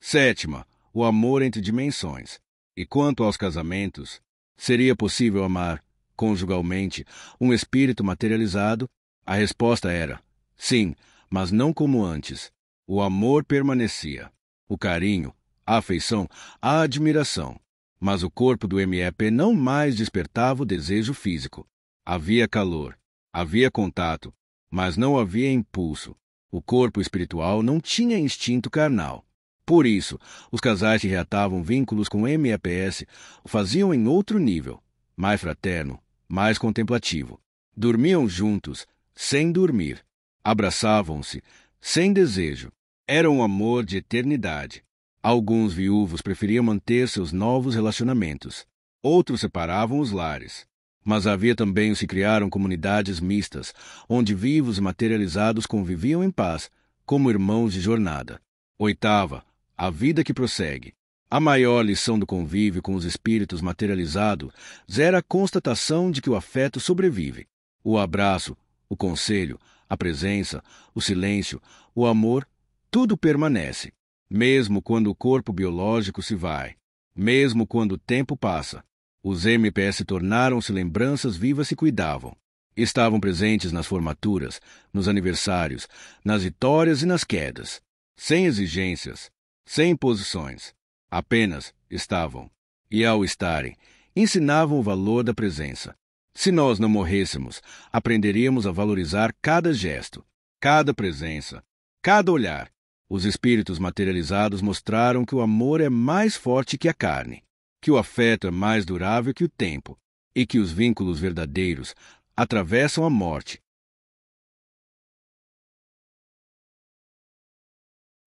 Sétima, o amor entre dimensões. E quanto aos casamentos, seria possível amar, conjugalmente, um espírito materializado? A resposta era, sim, mas não como antes. O amor permanecia. O carinho, a afeição, a admiração. Mas o corpo do MEP não mais despertava o desejo físico. Havia calor, havia contato, mas não havia impulso. O corpo espiritual não tinha instinto carnal. Por isso, os casais que reatavam vínculos com MEPS o faziam em outro nível, mais fraterno, mais contemplativo. Dormiam juntos, sem dormir. Abraçavam-se, sem desejo. Era um amor de eternidade. Alguns viúvos preferiam manter seus novos relacionamentos. Outros separavam os lares. Mas havia também os que criaram comunidades mistas, onde vivos e materializados conviviam em paz, como irmãos de jornada. Oitava, a vida que prossegue. A maior lição do convívio com os espíritos materializados era a constatação de que o afeto sobrevive. O abraço, o conselho, a presença, o silêncio, o amor, tudo permanece. Mesmo quando o corpo biológico se vai, mesmo quando o tempo passa, os MEPS tornaram-se lembranças vivas e cuidavam. Estavam presentes nas formaturas, nos aniversários, nas vitórias e nas quedas. Sem exigências, sem imposições. Apenas estavam. E ao estarem, ensinavam o valor da presença. Se nós não morrêssemos, aprenderíamos a valorizar cada gesto, cada presença, cada olhar. Os espíritos materializados mostraram que o amor é mais forte que a carne, que o afeto é mais durável que o tempo, e que os vínculos verdadeiros atravessam a morte.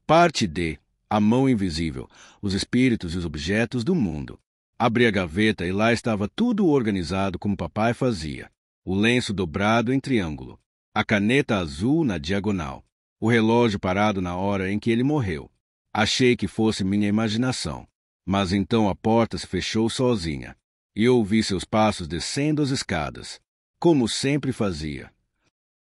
Parte D. A mão invisível, os espíritos e os objetos do mundo. Abri a gaveta e lá estava tudo organizado como papai fazia. O lenço dobrado em triângulo, a caneta azul na diagonal, o relógio parado na hora em que ele morreu. Achei que fosse minha imaginação. Mas então a porta se fechou sozinha, e ouvi seus passos descendo as escadas, como sempre fazia.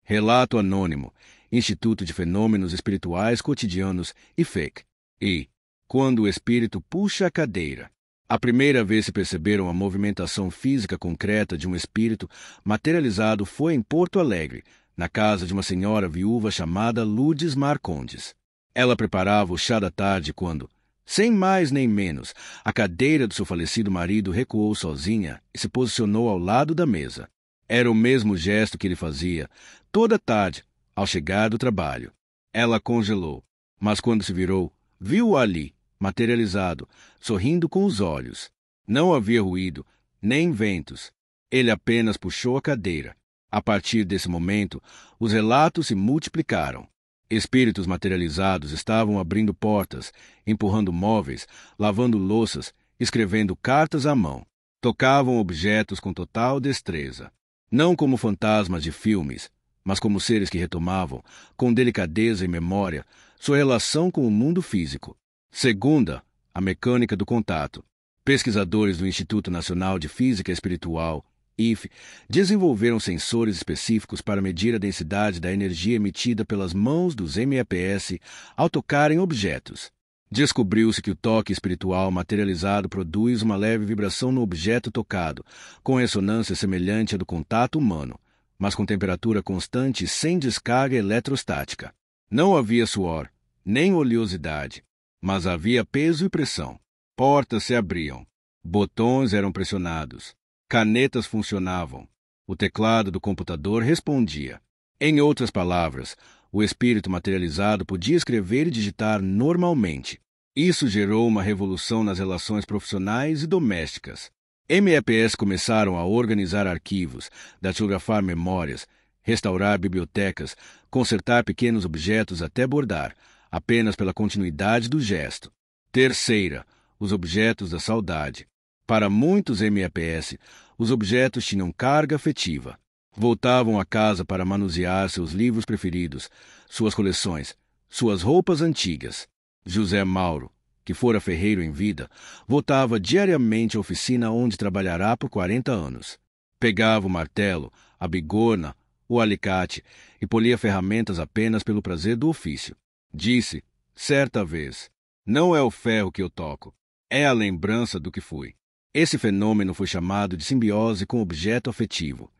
Relato anônimo, Instituto de Fenômenos Espirituais Cotidianos, IFEC. E, quando o espírito puxa a cadeira, a primeira vez se perceberam a movimentação física concreta de um espírito materializado foi em Porto Alegre, na casa de uma senhora viúva chamada Lourdes Marcondes. Ela preparava o chá da tarde quando, sem mais nem menos, a cadeira do seu falecido marido recuou sozinha e se posicionou ao lado da mesa. Era o mesmo gesto que ele fazia toda tarde ao chegar do trabalho. Ela congelou, mas quando se virou, viu-o ali, materializado, sorrindo com os olhos. Não havia ruído, nem ventos. Ele apenas puxou a cadeira. A partir desse momento, os relatos se multiplicaram. Espíritos materializados estavam abrindo portas, empurrando móveis, lavando louças, escrevendo cartas à mão. Tocavam objetos com total destreza. Não como fantasmas de filmes, mas como seres que retomavam, com delicadeza e memória, sua relação com o mundo físico. Segunda, a mecânica do contato. Pesquisadores do Instituto Nacional de Física Espiritual, IFE, desenvolveram sensores específicos para medir a densidade da energia emitida pelas mãos dos MEPS ao tocarem objetos. Descobriu-se que o toque espiritual materializado produz uma leve vibração no objeto tocado, com ressonância semelhante à do contato humano, mas com temperatura constante e sem descarga eletrostática. Não havia suor, nem oleosidade, mas havia peso e pressão. Portas se abriam, botões eram pressionados, canetas funcionavam, o teclado do computador respondia. Em outras palavras, o espírito materializado podia escrever e digitar normalmente. Isso gerou uma revolução nas relações profissionais e domésticas. MEPS começaram a organizar arquivos, datilografar memórias, restaurar bibliotecas, consertar pequenos objetos até bordar, apenas pela continuidade do gesto. Terceira, os objetos da saudade. Para muitos MEPS, os objetos tinham carga afetiva. Voltavam a casa para manusear seus livros preferidos, suas coleções, suas roupas antigas. José Mauro, que fora ferreiro em vida, voltava diariamente à oficina onde trabalhará por 40 anos. Pegava o martelo, a bigorna, o alicate e polia ferramentas apenas pelo prazer do ofício. Disse, certa vez, não é o ferro que eu toco, é a lembrança do que fui. Esse fenômeno foi chamado de simbiose com objeto afetivo.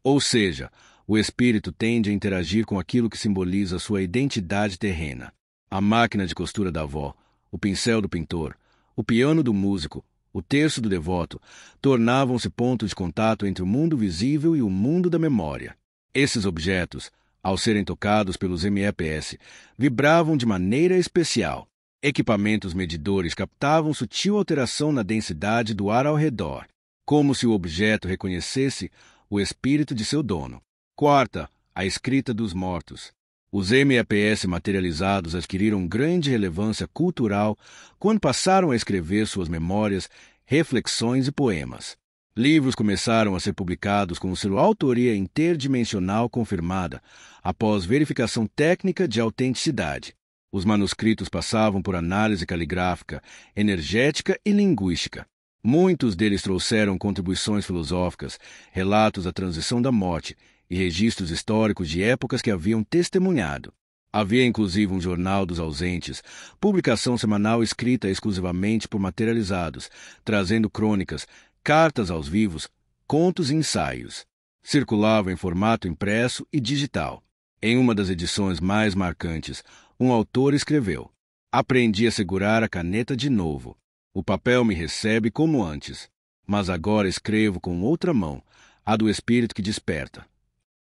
Ou seja, o espírito tende a interagir com aquilo que simboliza sua identidade terrena. A máquina de costura da avó, o pincel do pintor, o piano do músico, o terço do devoto, tornavam-se pontos de contato entre o mundo visível e o mundo da memória. Esses objetos, ao serem tocados pelos MEPS, vibravam de maneira especial. Equipamentos medidores captavam sutil alteração na densidade do ar ao redor, como se o objeto reconhecesse o espírito de seu dono. Quarta, a escrita dos mortos. Os MEPS materializados adquiriram grande relevância cultural quando passaram a escrever suas memórias, reflexões e poemas. Livros começaram a ser publicados com sua autoria interdimensional confirmada, após verificação técnica de autenticidade. Os manuscritos passavam por análise caligráfica, energética e linguística. Muitos deles trouxeram contribuições filosóficas, relatos da transição da morte e registros históricos de épocas que haviam testemunhado. Havia inclusive um jornal dos ausentes, publicação semanal escrita exclusivamente por materializados, trazendo crônicas, cartas aos vivos, contos e ensaios. Circulava em formato impresso e digital. Em uma das edições mais marcantes, um autor escreveu: "Aprendi a segurar a caneta de novo. O papel me recebe como antes, mas agora escrevo com outra mão, a do espírito que desperta."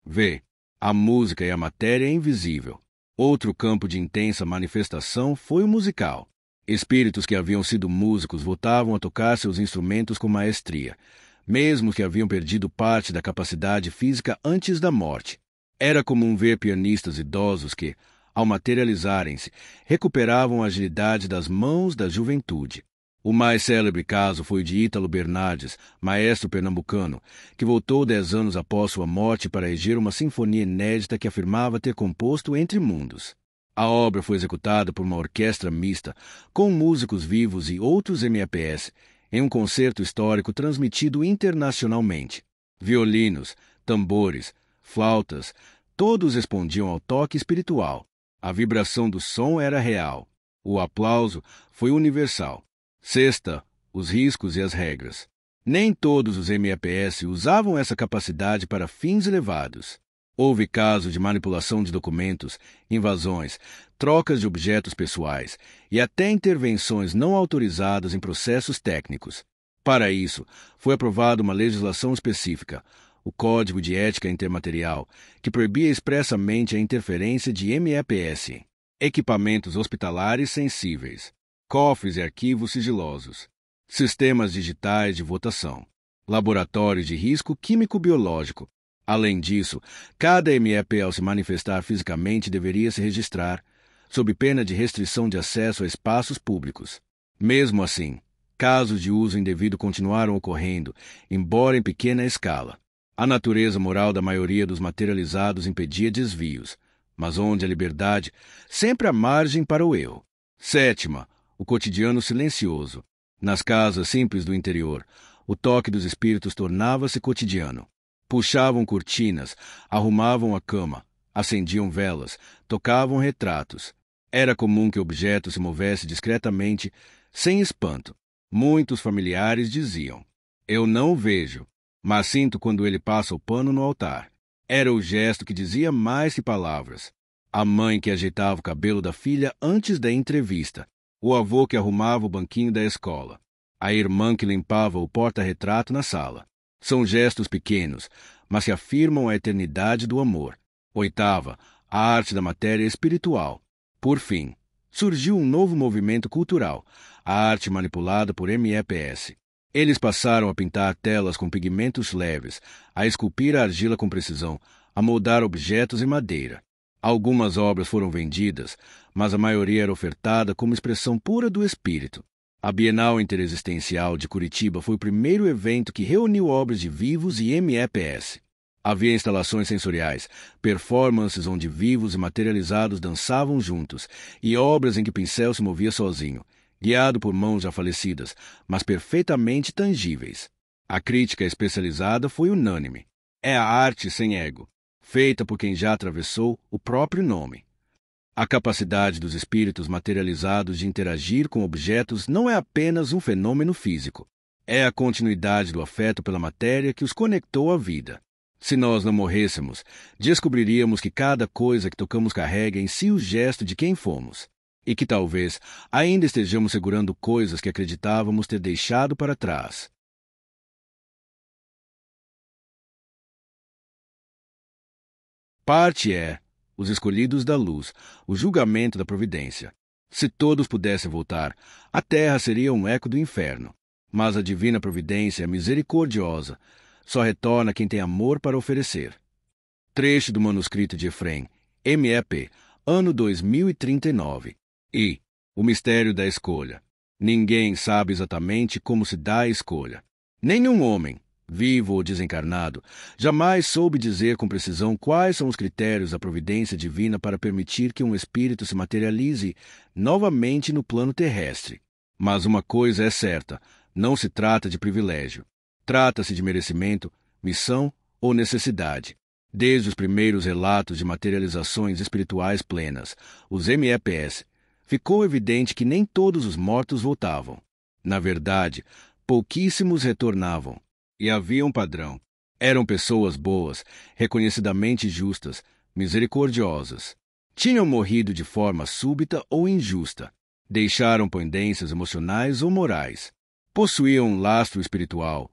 Vê, a música e a matéria é invisível. Outro campo de intensa manifestação foi o musical. Espíritos que haviam sido músicos voltavam a tocar seus instrumentos com maestria, mesmo que haviam perdido parte da capacidade física antes da morte. Era comum ver pianistas idosos que, ao materializarem-se, recuperavam a agilidade das mãos da juventude. O mais célebre caso foi o de Ítalo Bernardes, maestro pernambucano, que voltou 10 anos após sua morte para reger uma sinfonia inédita que afirmava ter composto Entre Mundos. A obra foi executada por uma orquestra mista, com músicos vivos e outros MEPS, em um concerto histórico transmitido internacionalmente. Violinos, tambores, flautas, todos respondiam ao toque espiritual. A vibração do som era real. O aplauso foi universal. Sexta, os riscos e as regras. Nem todos os MEPS usavam essa capacidade para fins elevados. Houve casos de manipulação de documentos, invasões, trocas de objetos pessoais e até intervenções não autorizadas em processos técnicos. Para isso, foi aprovada uma legislação específica, o Código de Ética Intermaterial, que proibia expressamente a interferência de MEPS, equipamentos hospitalares sensíveis, cofres e arquivos sigilosos, sistemas digitais de votação, laboratórios de risco químico-biológico. Além disso, cada MEP, ao se manifestar fisicamente, deveria se registrar, sob pena de restrição de acesso a espaços públicos. Mesmo assim, casos de uso indevido continuaram ocorrendo, embora em pequena escala. A natureza moral da maioria dos materializados impedia desvios, mas onde a liberdade, sempre há margem para o erro. 7. O cotidiano silencioso. Nas casas simples do interior, o toque dos espíritos tornava-se cotidiano. Puxavam cortinas, arrumavam a cama, acendiam velas, tocavam retratos. Era comum que o objeto se movesse discretamente, sem espanto. Muitos familiares diziam: "Eu não o vejo, mas sinto quando ele passa o pano no altar." Era o gesto que dizia mais que palavras. A mãe que ajeitava o cabelo da filha antes da entrevista. O avô que arrumava o banquinho da escola. A irmã que limpava o porta-retrato na sala. São gestos pequenos, mas que afirmam a eternidade do amor. 8. A arte da matéria espiritual. Por fim, surgiu um novo movimento cultural, a arte manipulada por MEPS. Eles passaram a pintar telas com pigmentos leves, a esculpir a argila com precisão, a moldar objetos em madeira. Algumas obras foram vendidas, mas a maioria era ofertada como expressão pura do espírito. A Bienal Interexistencial de Curitiba foi o primeiro evento que reuniu obras de vivos e MEPS. Havia instalações sensoriais, performances onde vivos e materializados dançavam juntos, e obras em que o pincel se movia sozinho, guiado por mãos já falecidas, mas perfeitamente tangíveis. A crítica especializada foi unânime. É a arte sem ego, feita por quem já atravessou o próprio nome. A capacidade dos espíritos materializados de interagir com objetos não é apenas um fenômeno físico. É a continuidade do afeto pela matéria que os conectou à vida. Se nós não morrêssemos, descobriríamos que cada coisa que tocamos carrega em si o gesto de quem fomos, e que talvez ainda estejamos segurando coisas que acreditávamos ter deixado para trás. Parte é os escolhidos da luz, o julgamento da providência. Se todos pudessem voltar, a terra seria um eco do inferno. Mas a divina providência é misericordiosa, só retorna quem tem amor para oferecer. Trecho do manuscrito de Efrem, MEP, ano 2039. E o mistério da escolha. Ninguém sabe exatamente como se dá a escolha. Nenhum homem, vivo ou desencarnado, jamais soube dizer com precisão quais são os critérios da providência divina para permitir que um espírito se materialize novamente no plano terrestre. Mas uma coisa é certa, não se trata de privilégio. Trata-se de merecimento, missão ou necessidade. Desde os primeiros relatos de materializações espirituais plenas, os MEPS, ficou evidente que nem todos os mortos voltavam. Na verdade, pouquíssimos retornavam. E havia um padrão. Eram pessoas boas, reconhecidamente justas, misericordiosas. Tinham morrido de forma súbita ou injusta. Deixaram pendências emocionais ou morais. Possuíam um lastro espiritual,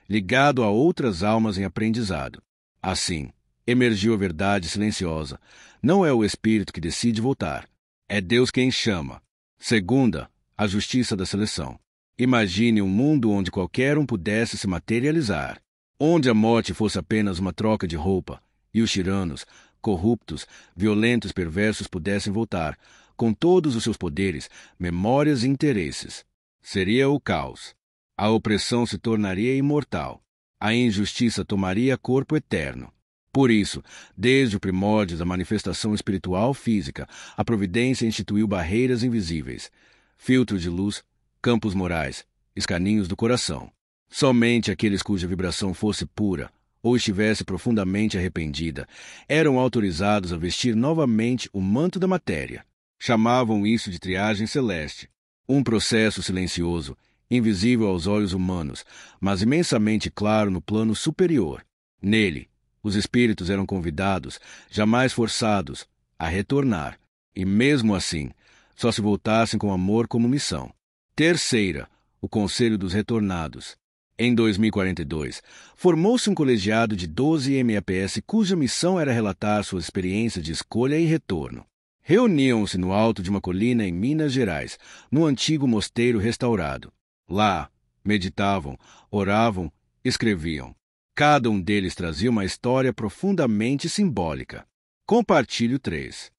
ligado a outras almas em aprendizado. Assim, emergiu a verdade silenciosa. Não é o espírito que decide voltar. É Deus quem chama. 2. A justiça da seleção. Imagine um mundo onde qualquer um pudesse se materializar, onde a morte fosse apenas uma troca de roupa, e os tiranos, corruptos, violentos, perversos pudessem voltar, com todos os seus poderes, memórias e interesses. Seria o caos. A opressão se tornaria imortal. A injustiça tomaria corpo eterno. Por isso, desde o primórdio da manifestação espiritual física, a providência instituiu barreiras invisíveis, filtros de luz, campos morais, escaninhos do coração. Somente aqueles cuja vibração fosse pura ou estivesse profundamente arrependida eram autorizados a vestir novamente o manto da matéria. Chamavam isso de triagem celeste, um processo silencioso, invisível aos olhos humanos, mas imensamente claro no plano superior. Nele, Os espíritos eram convidados, jamais forçados, a retornar, e mesmo assim, só se voltassem com amor como missão. Terceira, o Conselho dos Retornados. Em 2042, formou-se um colegiado de 12 MAPS cuja missão era relatar suas experiências de escolha e retorno. Reuniam-se no alto de uma colina em Minas Gerais, no antigo mosteiro restaurado. Lá, meditavam, oravam, escreviam. Cada um deles trazia uma história profundamente simbólica. Compartilho 3.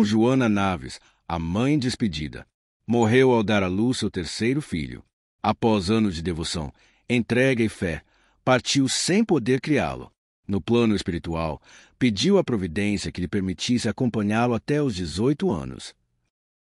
Joana Naves, a mãe despedida. Morreu ao dar à luz seu terceiro filho. Após anos de devoção, entrega e fé, partiu sem poder criá-lo. No plano espiritual, pediu à providência que lhe permitisse acompanhá-lo até os 18 anos.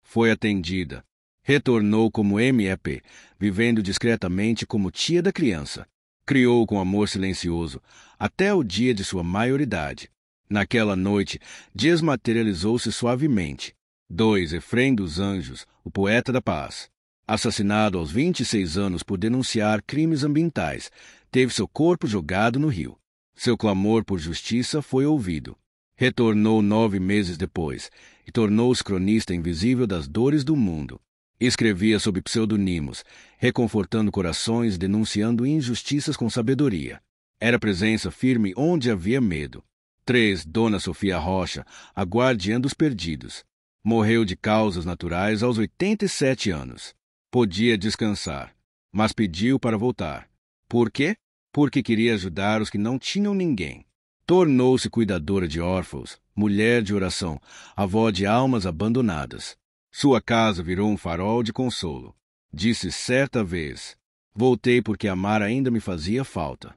Foi atendida. Retornou como MEP, vivendo discretamente como tia da criança. Criou com amor silencioso, até o dia de sua maioridade. Naquela noite, desmaterializou-se suavemente. 2. Efrém dos Anjos, o poeta da paz. Assassinado aos 26 anos por denunciar crimes ambientais, teve seu corpo jogado no rio. Seu clamor por justiça foi ouvido. Retornou 9 meses depois e tornou-se cronista invisível das dores do mundo. Escrevia sob pseudonimos, reconfortando corações e denunciando injustiças com sabedoria. Era presença firme onde havia medo. 3. Dona Sofia Rocha, a guardiã dos perdidos. Morreu de causas naturais aos 87 anos. Podia descansar, mas pediu para voltar. Por quê? Porque queria ajudar os que não tinham ninguém. Tornou-se cuidadora de órfãos, mulher de oração, avó de almas abandonadas. Sua casa virou um farol de consolo. Disse certa vez: voltei porque amar ainda me fazia falta.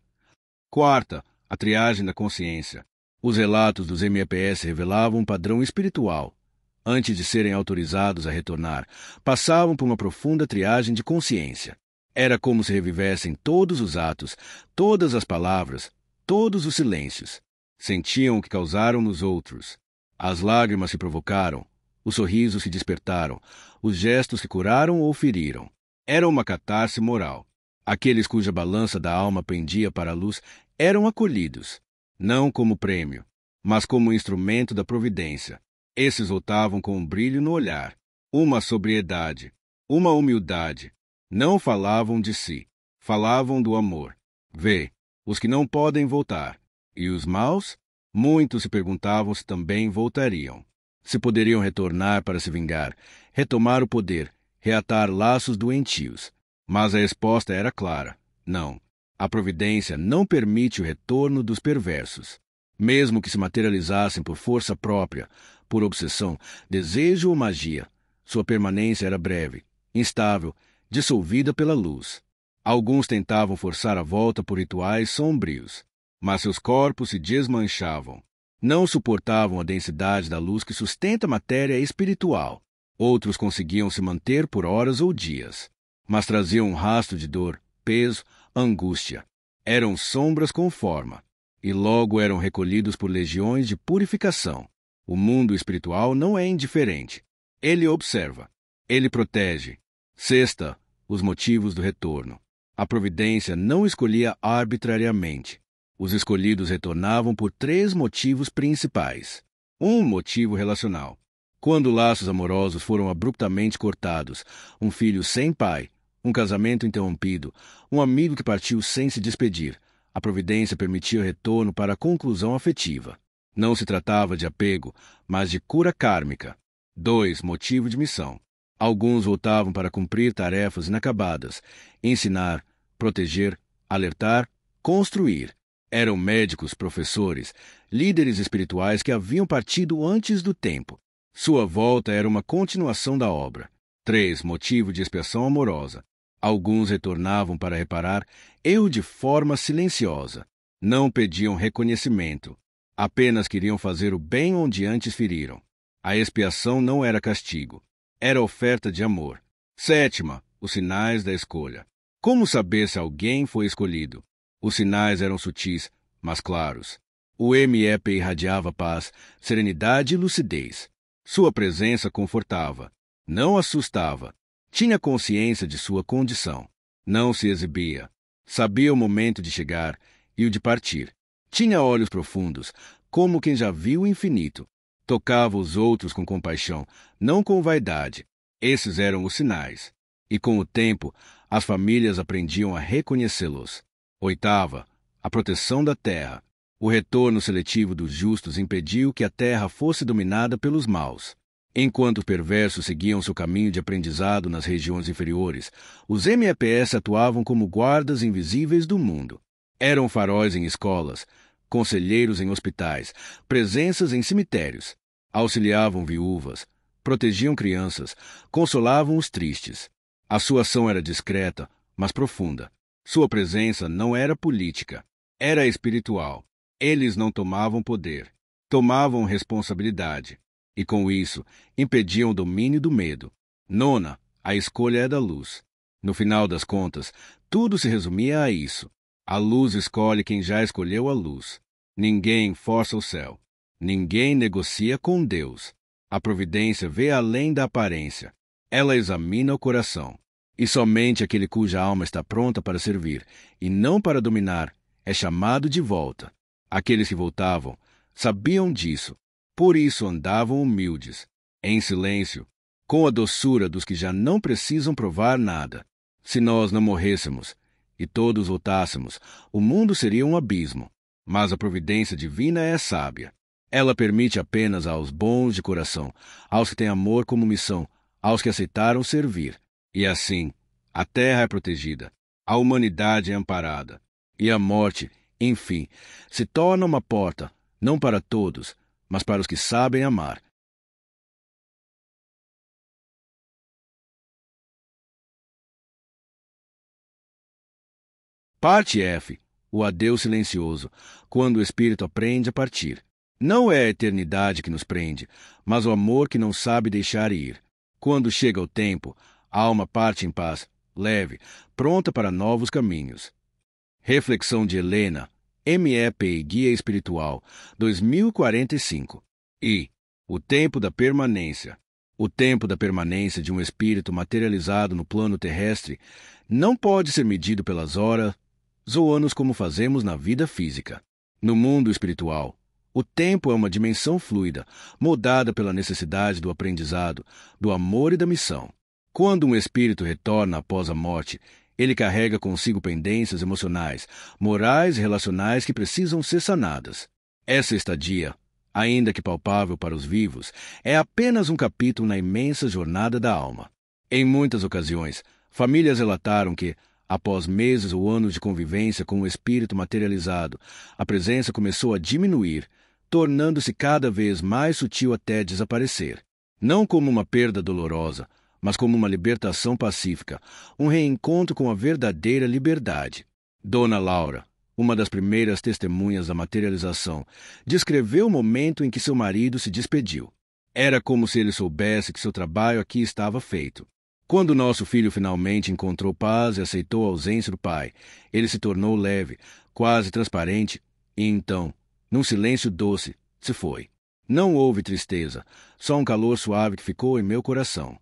4. A triagem da consciência. Os relatos dos MAPS revelavam um padrão espiritual. Antes de serem autorizados a retornar, passavam por uma profunda triagem de consciência. Era como se revivessem todos os atos, todas as palavras, todos os silêncios. Sentiam o que causaram nos outros. As lágrimas se provocaram, os sorrisos se despertaram, os gestos que curaram ou feriram. Era uma catarse moral. Aqueles cuja balança da alma pendia para a luz eram acolhidos, não como prêmio, mas como instrumento da providência. Esses voltavam com um brilho no olhar, uma sobriedade, uma humildade. Não falavam de si, falavam do amor. Vê, os que não podem voltar. E os maus? Muitos se perguntavam se também voltariam. Se poderiam retornar para se vingar, retomar o poder, reatar laços doentios. Mas a resposta era clara: não. A providência não permite o retorno dos perversos. Mesmo que se materializassem por força própria, por obsessão, desejo ou magia, sua permanência era breve, instável, dissolvida pela luz. Alguns tentavam forçar a volta por rituais sombrios, mas seus corpos se desmanchavam. Não suportavam a densidade da luz que sustenta a matéria espiritual. Outros conseguiam se manter por horas ou dias, mas traziam um rastro de dor, peso, angústia. Eram sombras com forma, e logo eram recolhidos por legiões de purificação. O mundo espiritual não é indiferente. Ele observa, ele protege. 6. Os motivos do retorno. A providência não escolhia arbitrariamente. Os escolhidos retornavam por 3 motivos principais. Um motivo relacional. Quando laços amorosos foram abruptamente cortados, um filho sem pai, um casamento interrompido, um amigo que partiu sem se despedir, a providência permitia o retorno para a conclusão afetiva. Não se tratava de apego, mas de cura kármica. 2. Motivo de missão. Alguns voltavam para cumprir tarefas inacabadas, ensinar, proteger, alertar, construir. Eram médicos, professores, líderes espirituais que haviam partido antes do tempo. Sua volta era uma continuação da obra. 3. Motivo de expiação amorosa. Alguns retornavam para reparar erro de forma silenciosa. Não pediam reconhecimento. Apenas queriam fazer o bem onde antes feriram. A expiação não era castigo. Era oferta de amor. 7. Os sinais da escolha. Como saber se alguém foi escolhido? Os sinais eram sutis, mas claros. O MEP irradiava paz, serenidade e lucidez. Sua presença confortava, não assustava. Tinha consciência de sua condição. Não se exibia. Sabia o momento de chegar e o de partir. Tinha olhos profundos, como quem já viu o infinito. Tocava os outros com compaixão, não com vaidade. Esses eram os sinais. E com o tempo, as famílias aprendiam a reconhecê-los. Oitava, a proteção da terra. O retorno seletivo dos justos impediu que a terra fosse dominada pelos maus. Enquanto os perversos seguiam seu caminho de aprendizado nas regiões inferiores, os MEPS atuavam como guardas invisíveis do mundo. Eram faróis em escolas, conselheiros em hospitais, presenças em cemitérios. Auxiliavam viúvas, protegiam crianças, consolavam os tristes. A sua ação era discreta, mas profunda. Sua presença não era política, era espiritual. Eles não tomavam poder, tomavam responsabilidade. E com isso, impediam o domínio do medo. Nona, a escolha é da luz. No final das contas, tudo se resumia a isso. A luz escolhe quem já escolheu a luz. Ninguém força o céu. Ninguém negocia com Deus. A providência vê além da aparência. Ela examina o coração. E somente aquele cuja alma está pronta para servir, e não para dominar, é chamado de volta. Aqueles que voltavam sabiam disso. Por isso andavam humildes, em silêncio, com a doçura dos que já não precisam provar nada. Se nós não morrêssemos e todos voltássemos, o mundo seria um abismo. Mas a providência divina é sábia. Ela permite apenas aos bons de coração, aos que têm amor como missão, aos que aceitaram servir. E assim, a terra é protegida, a humanidade é amparada. E a morte, enfim, se torna uma porta, não para todos, mas para os que sabem amar. Parte F. O adeus silencioso, quando o espírito aprende a partir. Não é a eternidade que nos prende, mas o amor que não sabe deixar ir. Quando chega o tempo, a alma parte em paz, leve, pronta para novos caminhos. Reflexão de Helena, MEP Guia Espiritual, 2045. E o tempo da permanência. O tempo da permanência de um espírito materializado no plano terrestre não pode ser medido pelas horas ou anos como fazemos na vida física. No mundo espiritual, o tempo é uma dimensão fluida, moldada pela necessidade do aprendizado, do amor e da missão. Quando um espírito retorna após a morte, ele carrega consigo pendências emocionais, morais e relacionais que precisam ser sanadas. Essa estadia, ainda que palpável para os vivos, é apenas um capítulo na imensa jornada da alma. Em muitas ocasiões, famílias relataram que, após meses ou anos de convivência com o espírito materializado, a presença começou a diminuir, tornando-se cada vez mais sutil até desaparecer. Não como uma perda dolorosa, mas como uma libertação pacífica, um reencontro com a verdadeira liberdade. Dona Laura, uma das primeiras testemunhas da materialização, descreveu o momento em que seu marido se despediu. Era como se ele soubesse que seu trabalho aqui estava feito. Quando nosso filho finalmente encontrou paz e aceitou a ausência do pai, ele se tornou leve, quase transparente, e então, num silêncio doce, se foi. Não houve tristeza, só um calor suave que ficou em meu coração.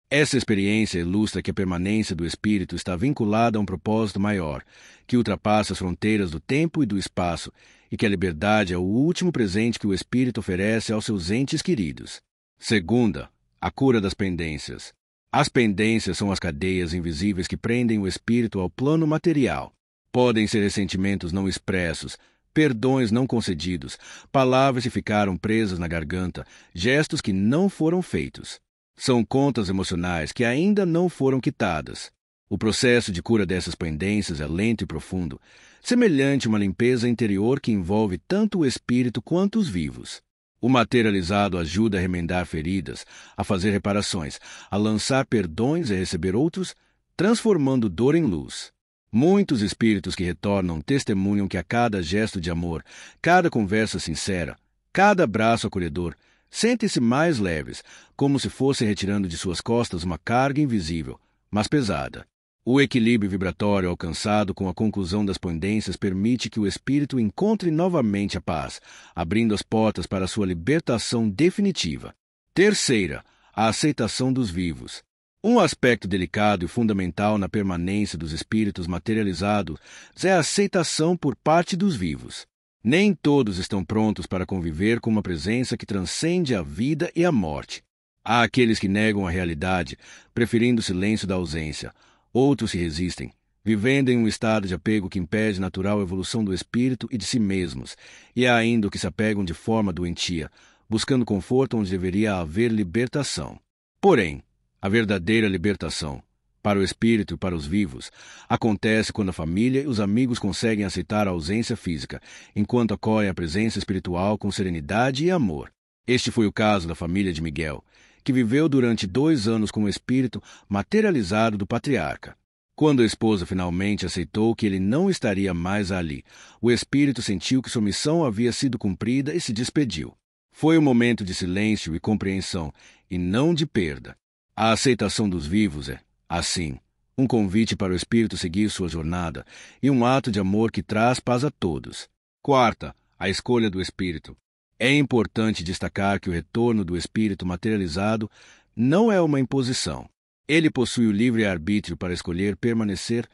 Essa experiência ilustra que a permanência do espírito está vinculada a um propósito maior, que ultrapassa as fronteiras do tempo e do espaço, e que a liberdade é o último presente que o espírito oferece aos seus entes queridos. Segunda, a cura das pendências. As pendências são as cadeias invisíveis que prendem o espírito ao plano material. Podem ser ressentimentos não expressos, perdões não concedidos, palavras que ficaram presas na garganta, gestos que não foram feitos. São contas emocionais que ainda não foram quitadas. O processo de cura dessas pendências é lento e profundo, semelhante a uma limpeza interior que envolve tanto o espírito quanto os vivos. O materializado ajuda a remendar feridas, a fazer reparações, a lançar perdões e a receber outros, transformando dor em luz. Muitos espíritos que retornam testemunham que a cada gesto de amor, cada conversa sincera, cada abraço acolhedor, sentem-se mais leves, como se fossem retirando de suas costas uma carga invisível, mas pesada. O equilíbrio vibratório alcançado com a conclusão das pendências permite que o espírito encontre novamente a paz, abrindo as portas para sua libertação definitiva. Terceira, a aceitação dos vivos. Um aspecto delicado e fundamental na permanência dos espíritos materializados é a aceitação por parte dos vivos. Nem todos estão prontos para conviver com uma presença que transcende a vida e a morte. Há aqueles que negam a realidade, preferindo o silêncio da ausência. Outros se resistem, vivendo em um estado de apego que impede a natural evolução do espírito e de si mesmos, e há ainda os que se apegam de forma doentia, buscando conforto onde deveria haver libertação. Porém, a verdadeira libertação, para o espírito e para os vivos, acontece quando a família e os amigos conseguem aceitar a ausência física, enquanto acolhem a presença espiritual com serenidade e amor. Este foi o caso da família de Miguel, que viveu durante 2 anos com o espírito materializado do patriarca. Quando a esposa finalmente aceitou que ele não estaria mais ali, o espírito sentiu que sua missão havia sido cumprida e se despediu. Foi um momento de silêncio e compreensão, e não de perda. A aceitação dos vivos é, assim, um convite para o espírito seguir sua jornada e um ato de amor que traz paz a todos. Quarta, a escolha do espírito. É importante destacar que o retorno do espírito materializado não é uma imposição. Ele possui o livre-arbítrio para escolher permanecer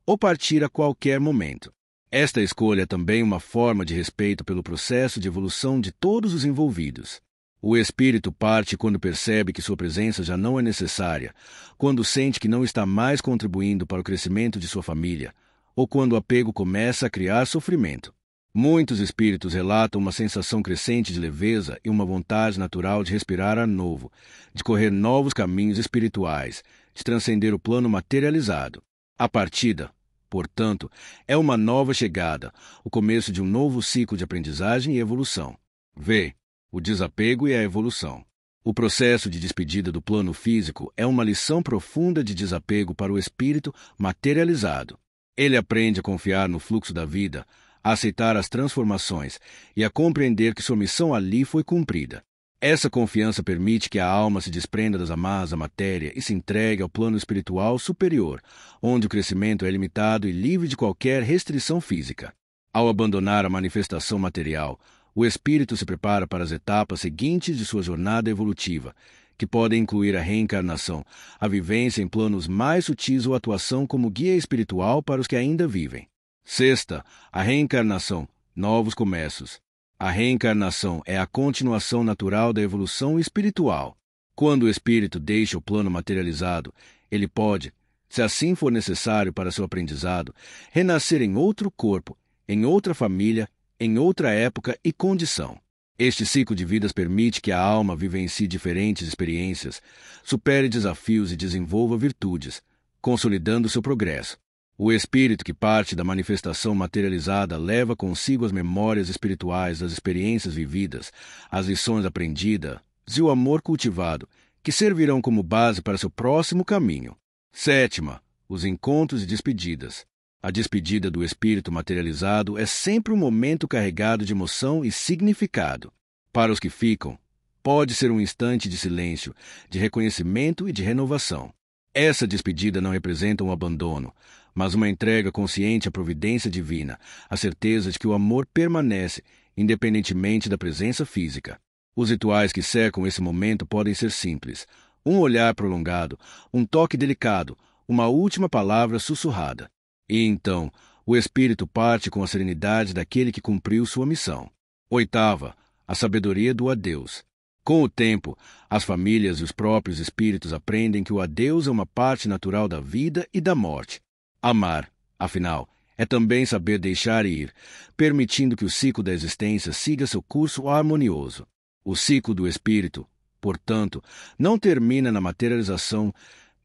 ou partir a qualquer momento. Esta escolha é também uma forma de respeito pelo processo de evolução de todos os envolvidos. O espírito parte quando percebe que sua presença já não é necessária, quando sente que não está mais contribuindo para o crescimento de sua família, ou quando o apego começa a criar sofrimento. Muitos espíritos relatam uma sensação crescente de leveza e uma vontade natural de respirar ar novo, de correr novos caminhos espirituais, de transcender o plano materializado. A partida, portanto, é uma nova chegada, o começo de um novo ciclo de aprendizagem e evolução. V. O desapego e a evolução. O processo de despedida do plano físico é uma lição profunda de desapego para o espírito materializado. Ele aprende a confiar no fluxo da vida, a aceitar as transformações e a compreender que sua missão ali foi cumprida. Essa confiança permite que a alma se desprenda das amarras da matéria e se entregue ao plano espiritual superior, onde o crescimento é limitado e livre de qualquer restrição física. Ao abandonar a manifestação material, o espírito se prepara para as etapas seguintes de sua jornada evolutiva, que podem incluir a reencarnação, a vivência em planos mais sutis ou a atuação como guia espiritual para os que ainda vivem. Sexta, a reencarnação, novos começos. A reencarnação é a continuação natural da evolução espiritual. Quando o espírito deixa o plano materializado, ele pode, se assim for necessário para seu aprendizado, renascer em outro corpo, em outra família, em outra época e condição. Este ciclo de vidas permite que a alma vivencie diferentes experiências, supere desafios e desenvolva virtudes, consolidando seu progresso. O espírito que parte da manifestação materializada leva consigo as memórias espirituais das experiências vividas, as lições aprendidas e o amor cultivado, que servirão como base para seu próximo caminho. Sétima, os encontros e despedidas. A despedida do espírito materializado é sempre um momento carregado de emoção e significado. Para os que ficam, pode ser um instante de silêncio, de reconhecimento e de renovação. Essa despedida não representa um abandono, mas uma entrega consciente à providência divina, a certeza de que o amor permanece, independentemente da presença física. Os rituais que cercam esse momento podem ser simples: um olhar prolongado, um toque delicado, uma última palavra sussurrada. E então, o espírito parte com a serenidade daquele que cumpriu sua missão. Oitava, a sabedoria do adeus. Com o tempo, as famílias e os próprios espíritos aprendem que o adeus é uma parte natural da vida e da morte. Amar, afinal, é também saber deixar ir, permitindo que o ciclo da existência siga seu curso harmonioso. O ciclo do espírito, portanto, não termina na materialização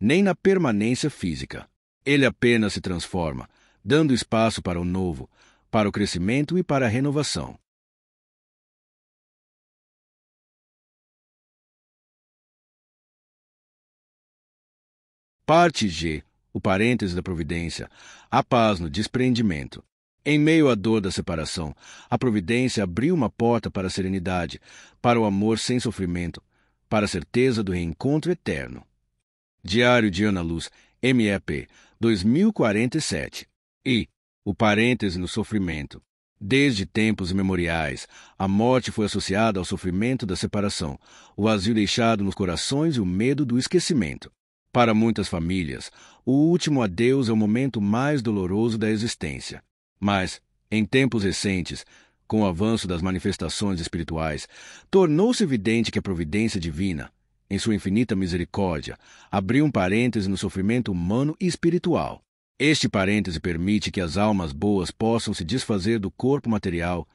nem na permanência física. Ele apenas se transforma, dando espaço para o novo, para o crescimento e para a renovação. Parte G. O parêntese da providência. A paz no desprendimento. Em meio à dor da separação, a providência abriu uma porta para a serenidade, para o amor sem sofrimento, para a certeza do reencontro eterno. Diário de Ana Luz, MEP, 2047. E o parêntese no sofrimento. Desde tempos imemoriais, a morte foi associada ao sofrimento da separação, o vazio deixado nos corações e o medo do esquecimento. Para muitas famílias, o último adeus é o momento mais doloroso da existência. Mas, em tempos recentes, Com o avanço das manifestações espirituais, tornou-se evidente que a providência divina, em sua infinita misericórdia, abriu um parêntese no sofrimento humano e espiritual. Este parêntese permite que as almas boas possam se desfazer do corpo material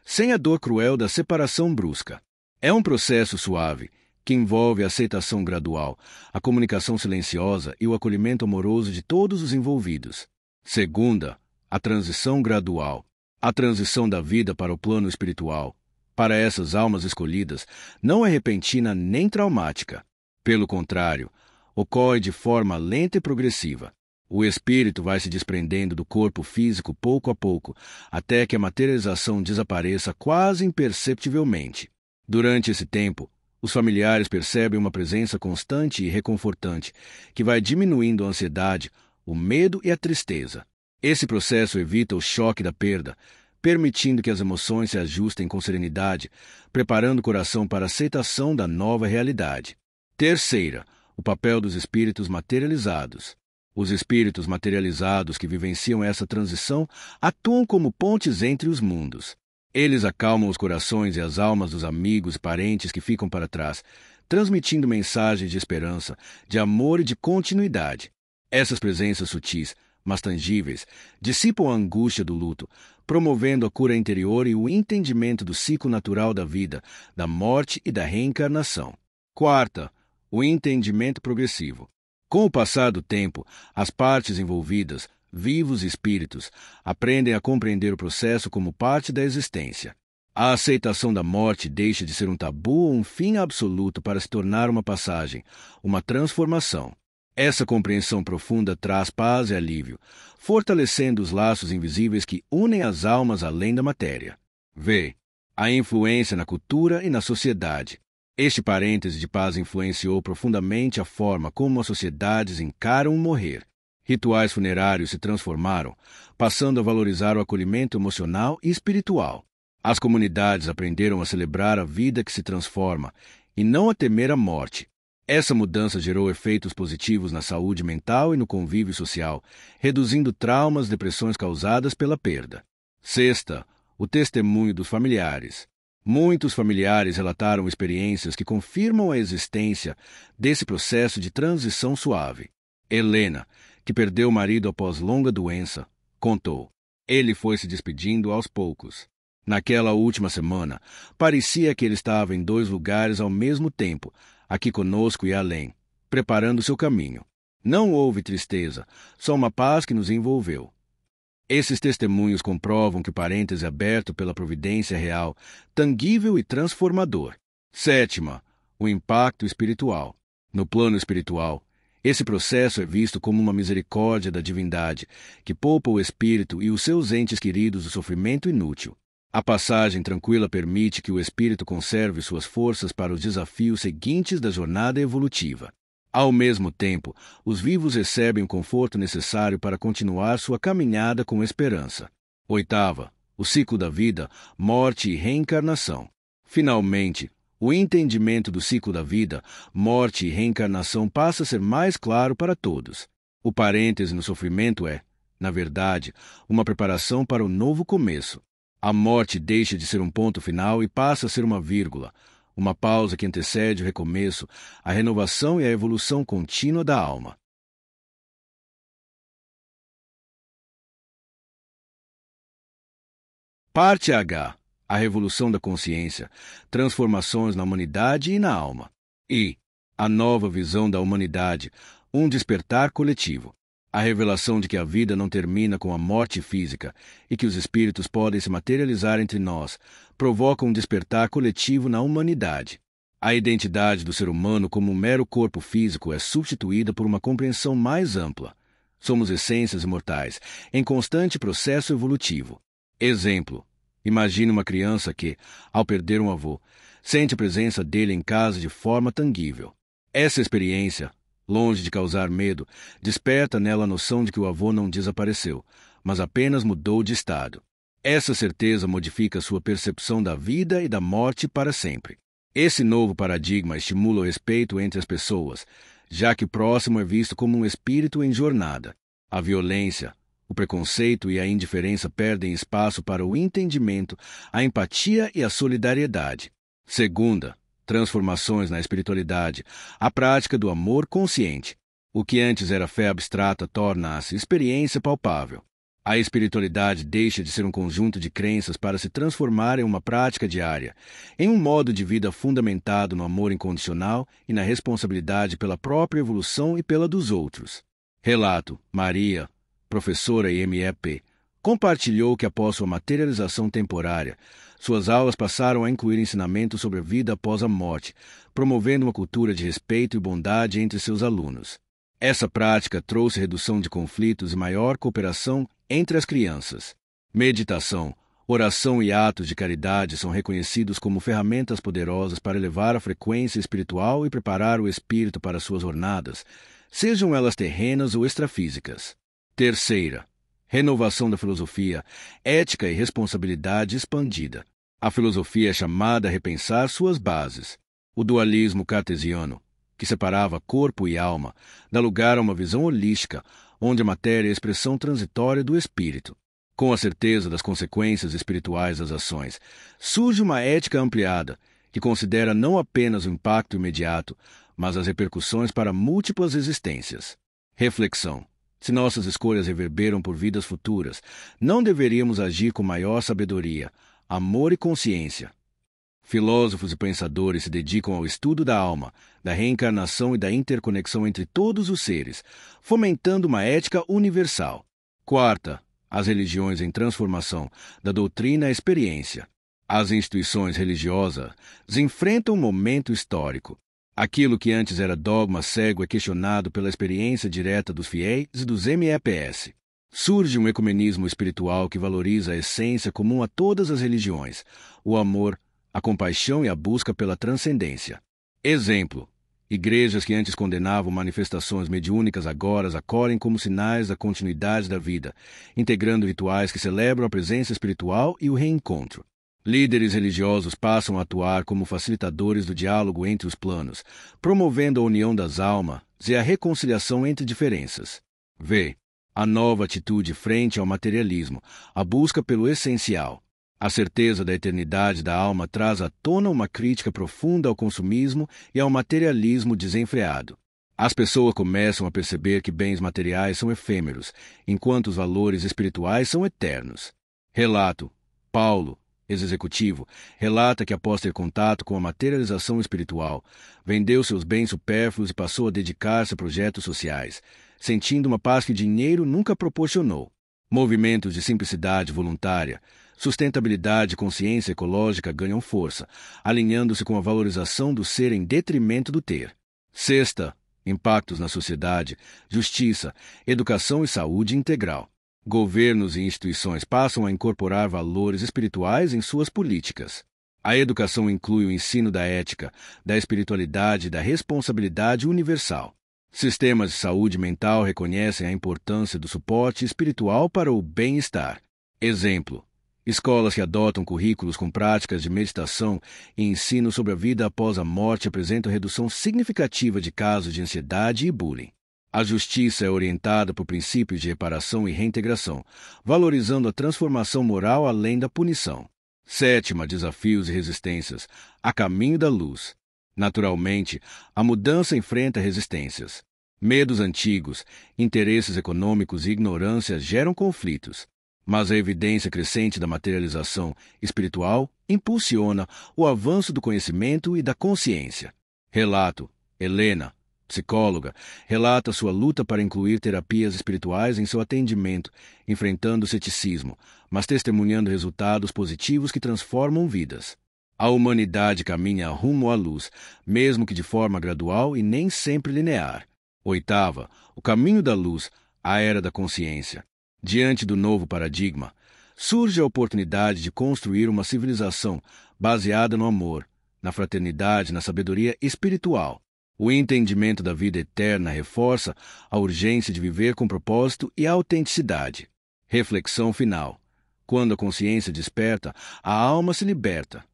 sem a dor cruel da separação brusca. É um processo suave, que envolve a aceitação gradual, a comunicação silenciosa e o acolhimento amoroso de todos os envolvidos. Segunda, a transição gradual. A transição da vida para o plano espiritual, para essas almas escolhidas, não é repentina nem traumática. Pelo contrário, ocorre de forma lenta e progressiva. O espírito vai se desprendendo do corpo físico pouco a pouco, até que a materialização desapareça quase imperceptivelmente. Durante esse tempo, os familiares percebem uma presença constante e reconfortante, que vai diminuindo a ansiedade, o medo e a tristeza. Esse processo evita o choque da perda, permitindo que as emoções se ajustem com serenidade, preparando o coração para a aceitação da nova realidade. Terceira, o papel dos espíritos materializados. Os espíritos materializados que vivenciam essa transição atuam como pontes entre os mundos. Eles acalmam os corações e as almas dos amigos e parentes que ficam para trás, transmitindo mensagens de esperança, de amor e de continuidade. Essas presenças sutis, mas tangíveis, dissipam a angústia do luto, promovendo a cura interior e o entendimento do ciclo natural da vida, da morte e da reencarnação. Quarta, o entendimento progressivo. Com o passar do tempo, as partes envolvidas, vivos e espíritos, aprendem a compreender o processo como parte da existência. A aceitação da morte deixa de ser um tabu ou um fim absoluto para se tornar uma passagem, uma transformação. Essa compreensão profunda traz paz e alívio, fortalecendo os laços invisíveis que unem as almas além da matéria. V. A influência na cultura e na sociedade. Este parêntese de paz influenciou profundamente a forma como as sociedades encaram o morrer. Rituais funerários se transformaram, passando a valorizar o acolhimento emocional e espiritual. As comunidades aprenderam a celebrar a vida que se transforma e não a temer a morte. Essa mudança gerou efeitos positivos na saúde mental e no convívio social, reduzindo traumas e depressões causadas pela perda. Sexta, o testemunho dos familiares. Muitos familiares relataram experiências que confirmam a existência desse processo de transição suave. Helena, que perdeu o marido após longa doença, contou. Ele foi se despedindo aos poucos. Naquela última semana, parecia que ele estava em 2 lugares ao mesmo tempo, aqui conosco e além, preparando seu caminho. Não houve tristeza, só uma paz que nos envolveu. Esses testemunhos comprovam que o parêntese aberto pela providência é real, tangível e transformador. Sétima, o impacto espiritual. No plano espiritual, esse processo é visto como uma misericórdia da divindade, que poupa o espírito e os seus entes queridos do sofrimento inútil. A passagem tranquila permite que o espírito conserve suas forças para os desafios seguintes da jornada evolutiva. Ao mesmo tempo, os vivos recebem o conforto necessário para continuar sua caminhada com esperança. Oitava, o ciclo da vida, morte e reencarnação. Finalmente, o entendimento do ciclo da vida, morte e reencarnação passa a ser mais claro para todos. O parêntese no sofrimento é, na verdade, uma preparação para o novo começo. A morte deixa de ser um ponto final e passa a ser uma vírgula, uma pausa que antecede o recomeço, a renovação e a evolução contínua da alma. Parte H. A revolução da consciência, transformações na humanidade e na alma. E a nova visão da humanidade, um despertar coletivo. A revelação de que a vida não termina com a morte física e que os espíritos podem se materializar entre nós, provoca um despertar coletivo na humanidade. A identidade do ser humano como um mero corpo físico é substituída por uma compreensão mais ampla. Somos essências imortais, em constante processo evolutivo. Exemplo: imagine uma criança que, ao perder um avô, sente a presença dele em casa de forma tangível. Essa experiência, longe de causar medo, desperta nela a noção de que o avô não desapareceu, mas apenas mudou de estado. Essa certeza modifica sua percepção da vida e da morte para sempre. Esse novo paradigma estimula o respeito entre as pessoas, já que o próximo é visto como um espírito em jornada. A violência, O preconceito e a indiferença perdem espaço para o entendimento, a empatia e a solidariedade. Segunda, transformações na espiritualidade, a prática do amor consciente. O que antes era fé abstrata torna-se experiência palpável. A espiritualidade deixa de ser um conjunto de crenças para se transformar em uma prática diária, em um modo de vida fundamentado no amor incondicional e na responsabilidade pela própria evolução e pela dos outros. Relato: Maria, professora e MEP, compartilhou que após sua materialização temporária, suas aulas passaram a incluir ensinamentos sobre a vida após a morte, promovendo uma cultura de respeito e bondade entre seus alunos. Essa prática trouxe redução de conflitos e maior cooperação entre as crianças. Meditação, oração e atos de caridade são reconhecidos como ferramentas poderosas para elevar a frequência espiritual e preparar o espírito para suas jornadas, sejam elas terrenas ou extrafísicas. Terceira, renovação da filosofia, ética e responsabilidade expandida. A filosofia é chamada a repensar suas bases. O dualismo cartesiano, que separava corpo e alma, dá lugar a uma visão holística, onde a matéria é a expressão transitória do espírito. Com a certeza das consequências espirituais das ações, surge uma ética ampliada, que considera não apenas o impacto imediato, mas as repercussões para múltiplas existências. Reflexão: se nossas escolhas reverberam por vidas futuras, não deveríamos agir com maior sabedoria, amor e consciência? Filósofos e pensadores se dedicam ao estudo da alma, da reencarnação e da interconexão entre todos os seres, fomentando uma ética universal. Quarta, as religiões em transformação, da doutrina à experiência. As instituições religiosas enfrentam um momento histórico. Aquilo que antes era dogma cego é questionado pela experiência direta dos fiéis e dos MEPS. Surge um ecumenismo espiritual que valoriza a essência comum a todas as religiões, o amor, a compaixão e a busca pela transcendência. Exemplo: igrejas que antes condenavam manifestações mediúnicas agora as acolhem como sinais da continuidade da vida, integrando rituais que celebram a presença espiritual e o reencontro. Líderes religiosos passam a atuar como facilitadores do diálogo entre os planos, promovendo a união das almas e a reconciliação entre diferenças. V. A nova atitude frente ao materialismo, a busca pelo essencial. A certeza da eternidade da alma traz à tona uma crítica profunda ao consumismo e ao materialismo desenfreado. As pessoas começam a perceber que bens materiais são efêmeros, enquanto os valores espirituais são eternos. Relato: Paulo, ex-executivo, relata que após ter contato com a materialização espiritual, vendeu seus bens supérfluos e passou a dedicar-se a projetos sociais, sentindo uma paz que dinheiro nunca proporcionou. Movimentos de simplicidade voluntária, sustentabilidade e consciência ecológica ganham força, alinhando-se com a valorização do ser em detrimento do ter. Sexta, impactos na sociedade, justiça, educação e saúde integral. Governos e instituições passam a incorporar valores espirituais em suas políticas. A educação inclui o ensino da ética, da espiritualidade e da responsabilidade universal. Sistemas de saúde mental reconhecem a importância do suporte espiritual para o bem-estar. Exemplo: escolas que adotam currículos com práticas de meditação e ensino sobre a vida após a morte apresentam redução significativa de casos de ansiedade e bullying. A justiça é orientada por princípios de reparação e reintegração, valorizando a transformação moral além da punição. Sétima, desafios e resistências, a caminho da luz. Naturalmente, a mudança enfrenta resistências. Medos antigos, interesses econômicos e ignorância geram conflitos. Mas a evidência crescente da materialização espiritual impulsiona o avanço do conhecimento e da consciência. Relato: Helena, psicóloga, relata sua luta para incluir terapias espirituais em seu atendimento, enfrentando o ceticismo, mas testemunhando resultados positivos que transformam vidas. A humanidade caminha rumo à luz, mesmo que de forma gradual e nem sempre linear. Oitava, o caminho da luz, a era da consciência. Diante do novo paradigma, surge a oportunidade de construir uma civilização baseada no amor, na fraternidade, na sabedoria espiritual. O entendimento da vida eterna reforça a urgência de viver com propósito e autenticidade. Reflexão final: quando a consciência desperta, a alma se liberta.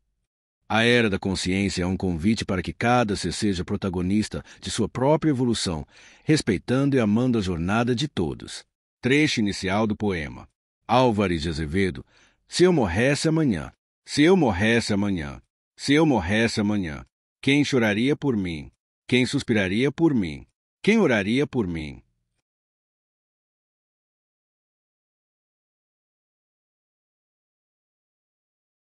A era da consciência é um convite para que cada ser seja protagonista de sua própria evolução, respeitando e amando a jornada de todos. Trecho inicial do poema. Álvares de Azevedo. Se eu morresse amanhã, se eu morresse amanhã, se eu morresse amanhã, quem choraria por mim? Quem suspiraria por mim? Quem oraria por mim?